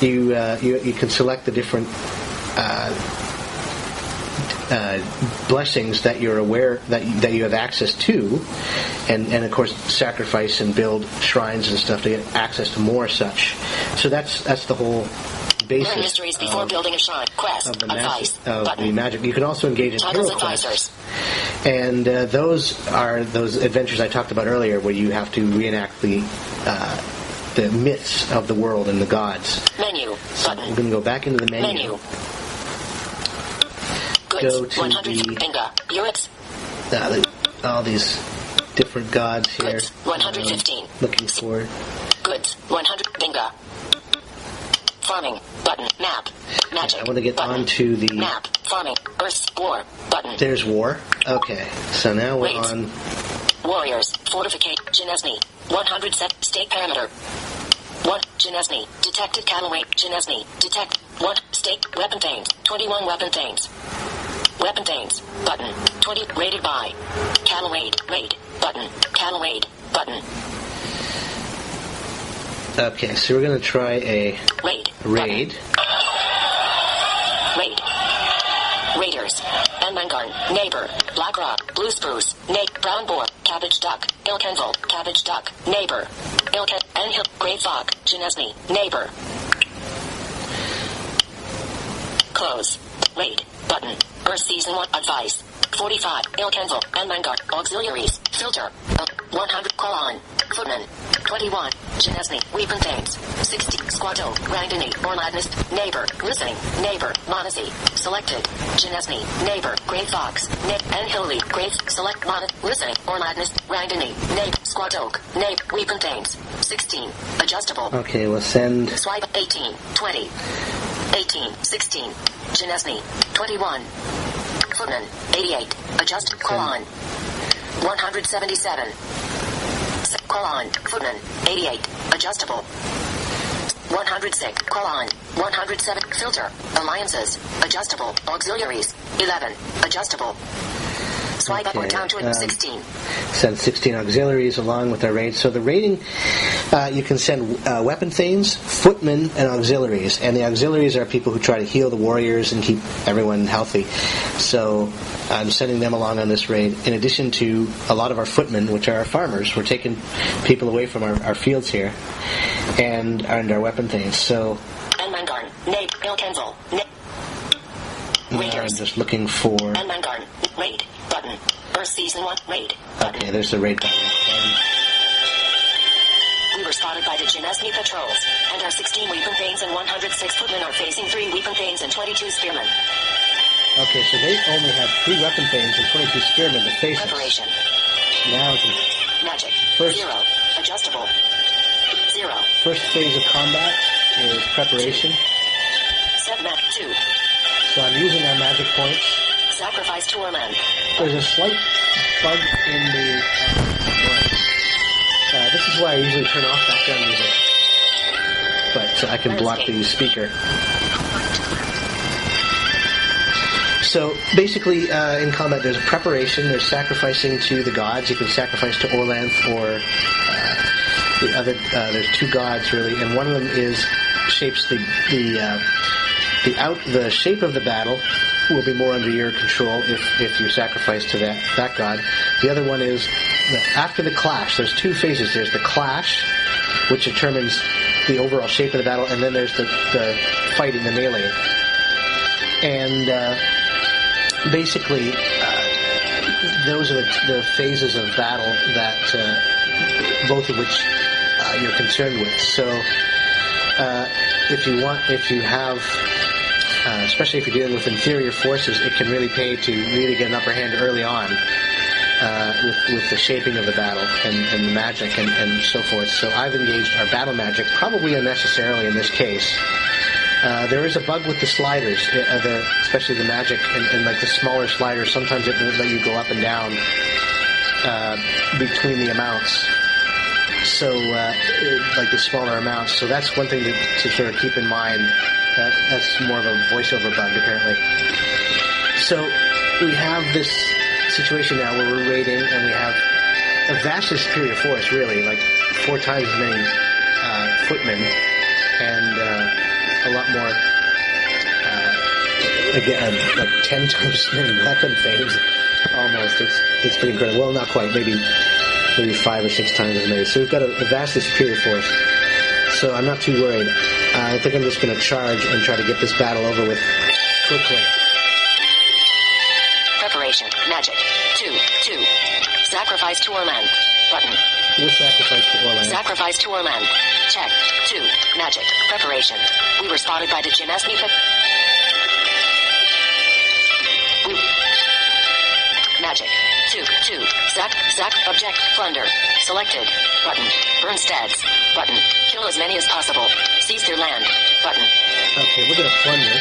You can select the different blessings that you're aware that you have access to, and of course sacrifice and build shrines and stuff to get access to more such. So that's the whole basis. Learn mysteries before building a shrine. Quest. Of the Advice. the magic. You can also engage in hero quests, and those are those adventures I talked about earlier, where you have to reenact the myths of the world and the gods. Menu. So Button. I'm going to go back into the menu. Goods. Go to 100. Bingo. Urix. All these different gods here. Goods. 115. Looking for. Goods. 100. Bingo. Farming. Button. Map. Magic. I want to get button. onto the Map. Farming. Earth. War. Button. There's war. Okay, so now we're Wait. on. Warriors. Fortificate. Genesny. 100 set. State parameter. 1. Genesny. Detected cattle rate. Genesny. Detect. 1. State. Weapon thanes. 21 weapon thanes. Weapon thanes. Button. 20. Rated by. Cattle raid. Raid. Button. Cattle raid. Button. Okay, so we're going to try a Raid. raid. Button. Raid. Raiders. Enmangarn. Neighbor. Black Rock. Blue Spruce. Brown Boar. Cabbage Duck. Ilkenville. Cabbage Duck. Neighbor. Ilken. Enhill. Grey Fog. Genesny. Neighbor. Close. Raid. Button. Earth Season 1. Advice. 45. Ilkenville. Enmangarn. Auxiliaries. Filter. 100. Call on. Footman. 21. Genesny. Weepin Thames. 60. Squatto. Rangany. Orladnist. Neighbor. Listening. Neighbor. Monacy. Selected. Genesny. Neighbor. Grey Fox. Enhilly. Grey. Select Monat. Listening. Orladnist. Rangany. Neighbor. Squatoke. Neighbor. Weepin Thames. 16. Adjustable. Okay, we'll send. Swipe 18. 20. 18. 16. Genesny. 21. Footman. 88. Adjust. Call on. 177. Call on. Footman. 88. Adjustable. 106. Call on. 107. Filter. Alliances. Adjustable. Auxiliaries. 11. Adjustable. Swipe up or down to 16. Send 16 auxiliaries along with our raid. So the raiding, you can send weapon thanes, footmen, and auxiliaries. And the auxiliaries are people who try to heal the warriors and keep everyone healthy. So I'm sending them along on this raid. In addition to a lot of our footmen, which are our farmers. We're taking people away from our fields here. And our weapon thanes. So Enmangarn. Nape. Ilkenville. I'm just looking for. Enmangarn. Raid. Button. Earth Season 1. Raid. Button. Okay, there's the raid button. We were spotted by the Genesny patrols, and our 16 weapon thanes and 106 footmen are facing 3 weapon thanes and 22 spearmen. Okay, so they only have 3 weapon thanes and 22 spearmen to face us. Preparation. Now it's Magic. First- 0. Adjustable. 0. first phase of combat is preparation. Set map 2. So I'm using our magic points. Sacrifice to our land. There's a slight bug in the this is why I usually turn off background music. But I can block the speaker. So basically, in combat, there's preparation, there's sacrificing to the gods. You can sacrifice to Orlanth or the other. There's 2 gods really, and one of them shapes the shape of the battle will be more under your control if you sacrifice to that god. The other one is after the clash, there's two phases. There's the clash, which determines the overall shape of the battle, and then there's the fighting, the melee. And basically, those are the phases of battle that both of which you're concerned with. So, if you have, especially if you're dealing with inferior forces, it can really pay to really get an upper hand early on with the shaping of the battle and the magic and so forth. So I've engaged our battle magic, probably unnecessarily in this case. There is a bug with the sliders, especially the magic and like the smaller sliders. Sometimes it won't let you go up and down between the amounts. So, like the smaller amounts. So that's one thing to sort of keep in mind. That's more of a voiceover bug, apparently. So we have this situation now where we're raiding, and we have a vastly superior force, really, like 4 times as many footmen, and a lot more, again, like 10 times as many weapon things, almost. It's pretty incredible. Well, not quite, maybe 5 or 6 times as many. So we've got a vastly superior force. So I'm not too worried. I think I'm just going to charge and try to get this battle over with quickly. Preparation. Magic. 2. Sacrifice to Orland. Button. We'll sacrifice to Orland. Sacrifice to Orland. Check. 2. Magic. Preparation. We were spotted by the Jinesni. Magic. 2. Zack. Object. Plunder. Selected. Button. Burn steads. Button. Kill as many as possible. Seize their land. Button. Okay, we're going to plunder.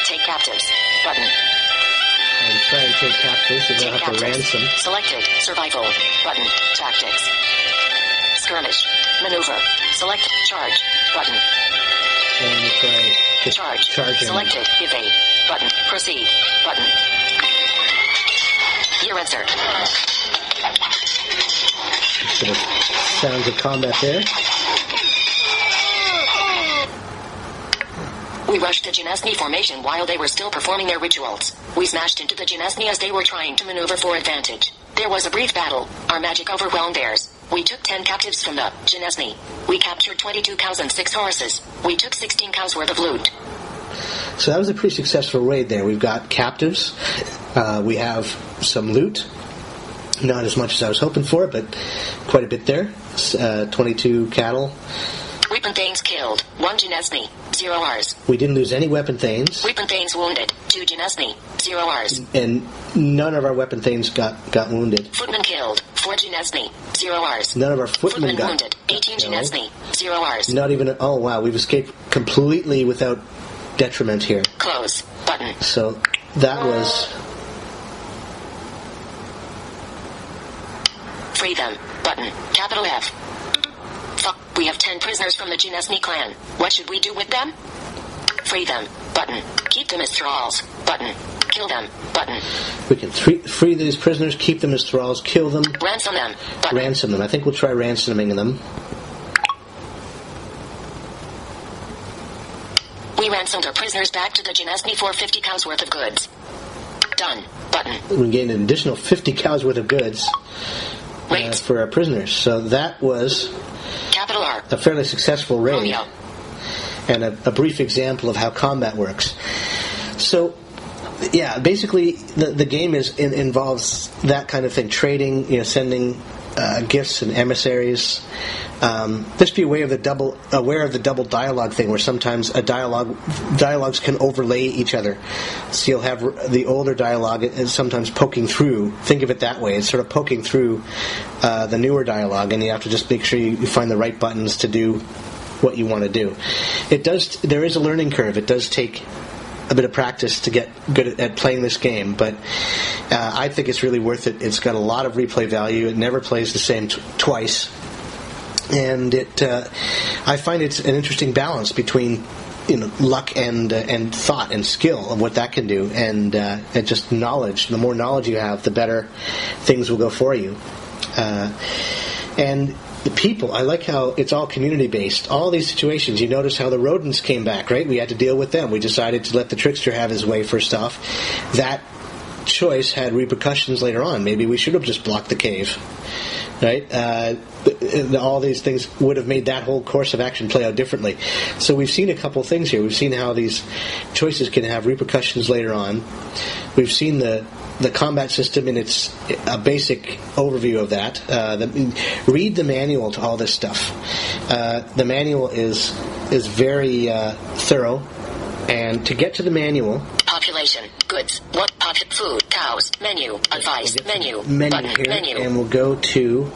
Take captives. Button. And try and take captives, so they'll have to ransom. Selected. Survival. Button. Tactics. Skirmish. Maneuver. Select. Charge. Button. And we try to charge him. Selected. Evade. Button. Proceed. Button. Your answer. Sort of sounds of combat there. We rushed the Jinesni formation while they were still performing their rituals. We smashed into the Jinesni as they were trying to maneuver for advantage. There was a brief battle. Our magic overwhelmed theirs. We took 10 captives from the Jinesni. We captured 22 cows and 6 horses. We took 16 cows worth of loot. So that was a pretty successful raid there. We've got captives. We have some loot. Not as much as I was hoping for, but quite a bit there. 22 cattle. Weapon Thanes killed. 1 Jinesni. 0 Rs. We didn't lose any Weapon Thanes. Weapon Thanes wounded. 2 Jinesni. 0 Rs. And none of our Weapon Thanes got wounded. Footman killed. 4 Jinesni. 0 Rs. None of our footmen got wounded. 18 Jinesni. 0 Rs. Not even... Oh, wow. We've escaped completely without detriment here. Close. Button. So that was... Free them. Button. Capital F. Fuck. We have 10 prisoners from the Jinesni clan. What should we do with them? Free them. Button. Keep them as thralls. Button. Kill them. Button. We can free these prisoners, keep them as thralls, kill them. Ransom them. Button. Ransom them. I think we'll try ransoming them. We ransomed our prisoners back to the Jinesni for 50 cows worth of goods. Done. Button. We gained an additional 50 cows worth of goods for our prisoners. So that was Capital R. a fairly successful raid. Romeo. And a brief example of how combat works. So, yeah, basically the game involves that kind of thing. Trading, sending gifts and emissaries. Just be aware of the double dialogue thing, where sometimes dialogues can overlay each other. So you'll have the older dialogue and sometimes poking through. Think of it that way. It's sort of poking through the newer dialogue, and you have to just make sure you find the right buttons to do what you want to do. There is a learning curve. It does take a bit of practice to get good at playing this game, but I think it's really worth it. It's got a lot of replay value. It never plays the same twice. And I find it's an interesting balance between luck and thought and skill of what that can do, and just knowledge. The more knowledge you have, the better things will go for you. And the people, I like how it's all community based. All these situations, you notice how the rodents came back, right? We had to deal with them. We decided to let the trickster have his way first off. That choice had repercussions later on. Maybe we should have just blocked the cave. right? All these things would have made that whole course of action play out differently. So we've seen a couple of things here. We've seen how these choices can have repercussions later on. We've seen the combat system in its a basic overview of that. Read the manual to all this stuff. The manual is very thorough. And to get to the manual... Population, goods, what, food, cows, menu, advice, menu, button, here, menu. And we'll go to...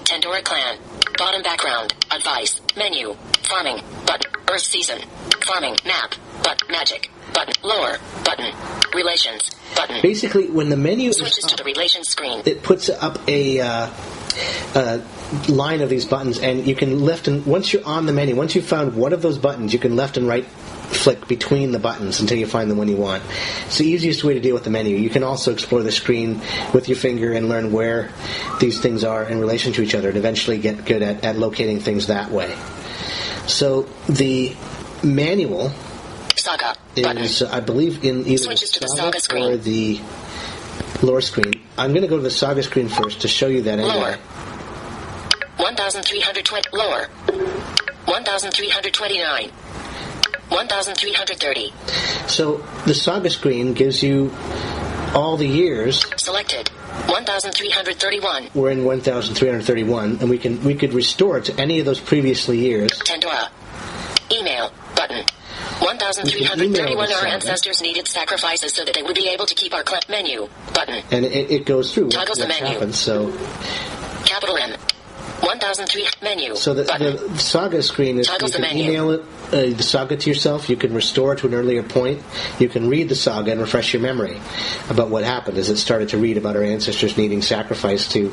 Tandora clan, bottom background, advice, menu, farming, button, earth season, farming, map, button, magic, button, lore, button, relations, button. Basically, when the menu switches to the relations screen, it puts up a line of these buttons, and you can left and... Once you're on the menu, once you've found one of those buttons, you can left and right flick between the buttons until you find the one you want. It's the easiest way to deal with the menu. You can also explore the screen with your finger and learn where these things are in relation to each other and eventually get good at locating things that way. So the manual Saga is, I believe, in either the Saga screen or the lore screen. I'm going to go to the Saga screen first to show you that anyway. Lore 1320 lore 1329 1330. So the Saga screen gives you all the years. Selected 1331. We're in 1331, and we could restore it to any of those previously years. Tandora. Email button. 1331. Our ancestors needed sacrifices so that they would be able to keep our clan menu button. And it goes through. Toggles the menu. Happens, so capital M. 1003 menu. So the Saga screen is toggles you can the menu. email it the Saga to yourself. You can restore it to an earlier point. You can read the Saga and refresh your memory about what happened as it started to read about our ancestors needing sacrifice to.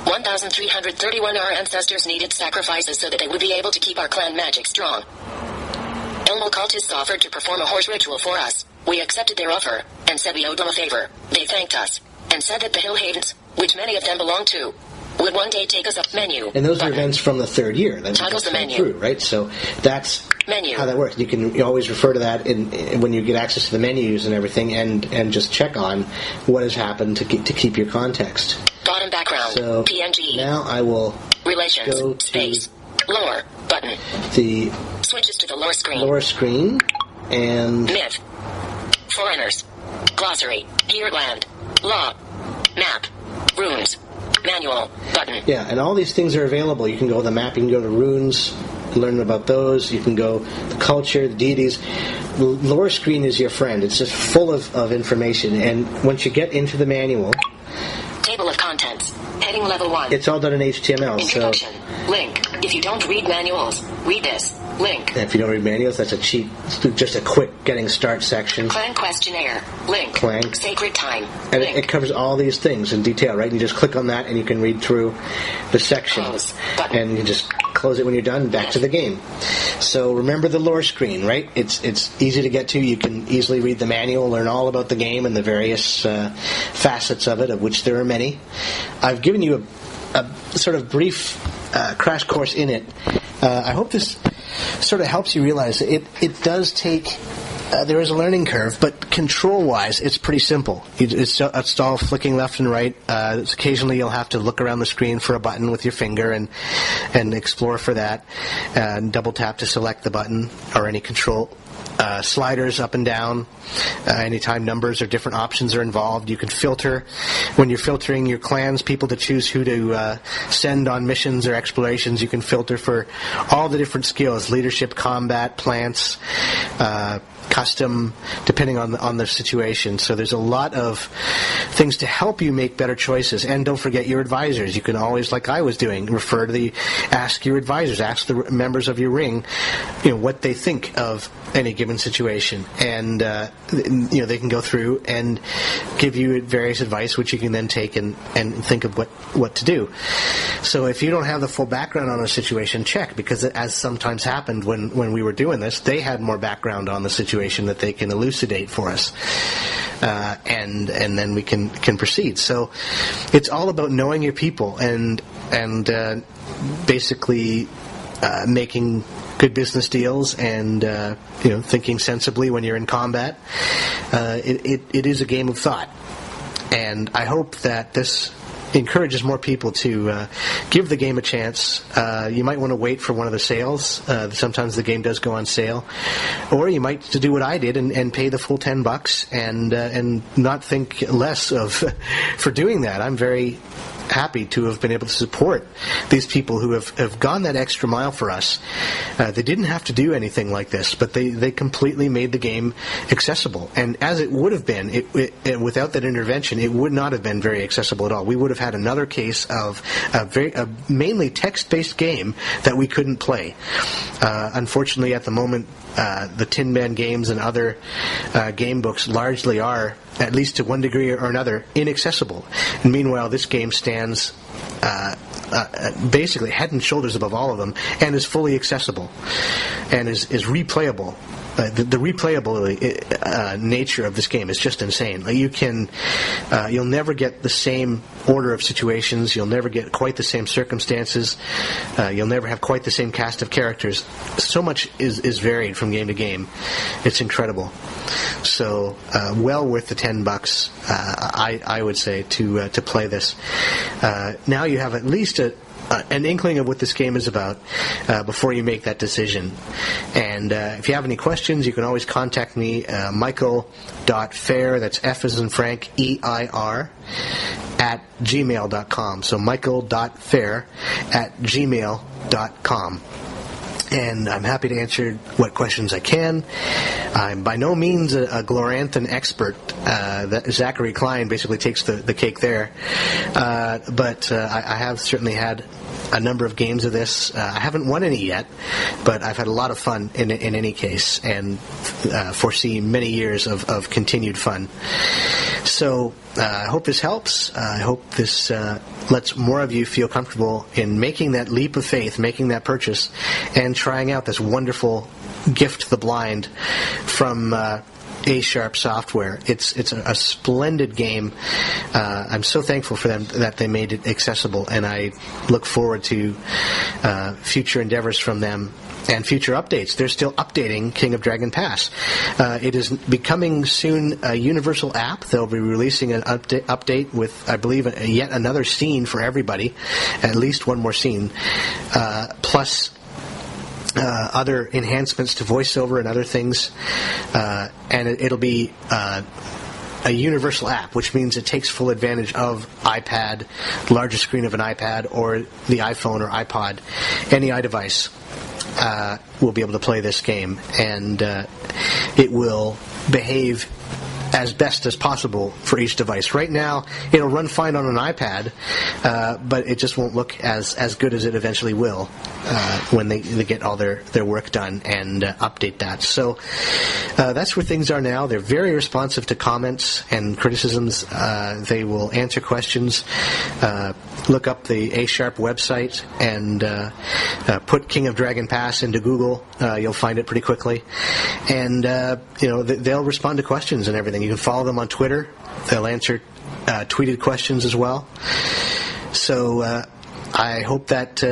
1331. Our ancestors needed sacrifices so that they would be able to keep our clan magic strong. Elmo cultists offered to perform a horse ritual for us. We accepted their offer and said we owed them a favor. They thanked us and said that the Hill Havens, which many of them belong to, would one day take us up menu. And those button. are events from the third year that toggles the menu through, right? So that's menu. how that works. You always refer to that when you get access to the menus and everything, and just check on what has happened to keep your context. Bottom background. So PNG. Now I will relations go to space lore button. The switches to the lore screen. Lore screen and myth, foreigners, glossary, here land, law, map, runes, manual button. Yeah, and all these things are available. You can go to the map, you can go to runes, learn about those. You can go the culture, the deities. The lore screen is your friend. It's just full of information. And once you get into the manual, table of contents, heading level 1. It's all done in HTML. Introduction, link. If you don't read manuals, read this. Link. If you don't read manuals, that's just a quick getting start section. Clan questionnaire. Link. Clan. Sacred time. And link. it covers all these things in detail, right? You just click on that and you can read through the section. Close. Button. And you just close it when you're done, back to the game. So remember the lore screen, right? It's easy to get to. You can easily read the manual, learn all about the game and the various facets of it, of which there are many. I've given you a sort of brief crash course in it. I hope this sort of helps you realize that it does take... there is a learning curve, but control-wise, it's pretty simple. It's all flicking left and right. Occasionally, you'll have to look around the screen for a button with your finger and explore for that, and double tap to select the button or any control. Sliders up and down. Anytime numbers or different options are involved, you can filter. When you're filtering your clans, people to choose who to send on missions or explorations, you can filter for all the different skills: leadership, combat, plants, custom, depending on the situation. So there's a lot of things to help you make better choices. And don't forget your advisors. You can always, like I was doing, ask your advisors, ask the members of your ring, what they think of any given situation, and they can go through and give you various advice, which you can then take and think of what to do. So if you don't have the full background on a situation, check, because as sometimes happened when we were doing this, they had more background on the situation that they can elucidate for us, and then we can proceed. So it's all about knowing your people and basically making good business deals and thinking sensibly when you're in combat. It is a game of thought, and I hope that this encourages more people to give the game a chance. You might want to wait for one of the sales. Sometimes the game does go on sale, or you might do what I did and pay the full $10 and not think less of for doing that. I'm very happy to have been able to support these people who have gone that extra mile for us. They didn't have to do anything like this, but they completely made the game accessible. And as it would have been, without that intervention, it would not have been very accessible at all. We would have had another case of a mainly text-based game that we couldn't play. Unfortunately, at the moment, the Tin Man games and other game books largely are, at least to one degree or another, inaccessible. And meanwhile, this game stands basically head and shoulders above all of them and is fully accessible and is replayable. The replayability nature of this game is just insane. You'll never get the same order of situations. You'll never get quite the same circumstances. You'll never have quite the same cast of characters. So much is varied from game to game. It's incredible. So well worth the $10. I would say to play this. Now you have at least an inkling of what this game is about before you make that decision. And if you have any questions, you can always contact me, michael.fair, that's F as in Frank, EIR, at gmail.com. So michael.fair at gmail.com. And I'm happy to answer what questions I can. I'm by no means a Gloranthan expert. Zachary Klein basically takes the cake there. But I have certainly had a number of games of this. I haven't won any yet, but I've had a lot of fun in any case, and foresee many years of continued fun. So I hope this helps. I hope this lets more of you feel comfortable in making that leap of faith, making that purchase, and trying out this wonderful gift to the blind from A-Sharp Software. It's a splendid game. I'm so thankful for them that they made it accessible, and I look forward to future endeavors from them and future updates. They're still updating King of Dragon Pass. It is becoming soon a universal app. They'll be releasing an update with, I believe, yet another scene for everybody, at least one more scene, plus other enhancements to voiceover and other things, and it'll be a universal app, which means it takes full advantage of iPad, larger screen of an iPad, or the iPhone or iPod. Any iDevice will be able to play this game, and it will behave as best as possible for each device. Right now, it'll run fine on an iPad, but it just won't look as good as it eventually will when they get all their work done and update that. So that's where things are now. They're very responsive to comments and criticisms. They will answer questions. Look up the A-Sharp website and put King of Dragon Pass into Google. You'll find it pretty quickly. And they'll respond to questions and everything. You can follow them on Twitter. They'll answer tweeted questions as well. So I hope that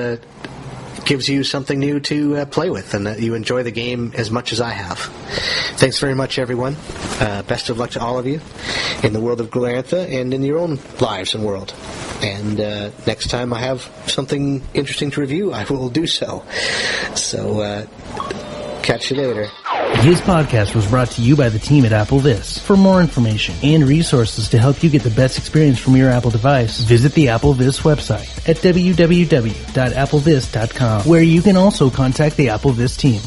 gives you something new to play with, and that you enjoy the game as much as I have. Thanks very much, everyone. Best of luck to all of you in the world of Glorantha and in your own lives and world. And next time I have something interesting to review, I will do so. So catch you later. This podcast was brought to you by the team at AppleVis. For more information and resources to help you get the best experience from your Apple device, visit the AppleVis website at www.applevis.com, where you can also contact the AppleVis team.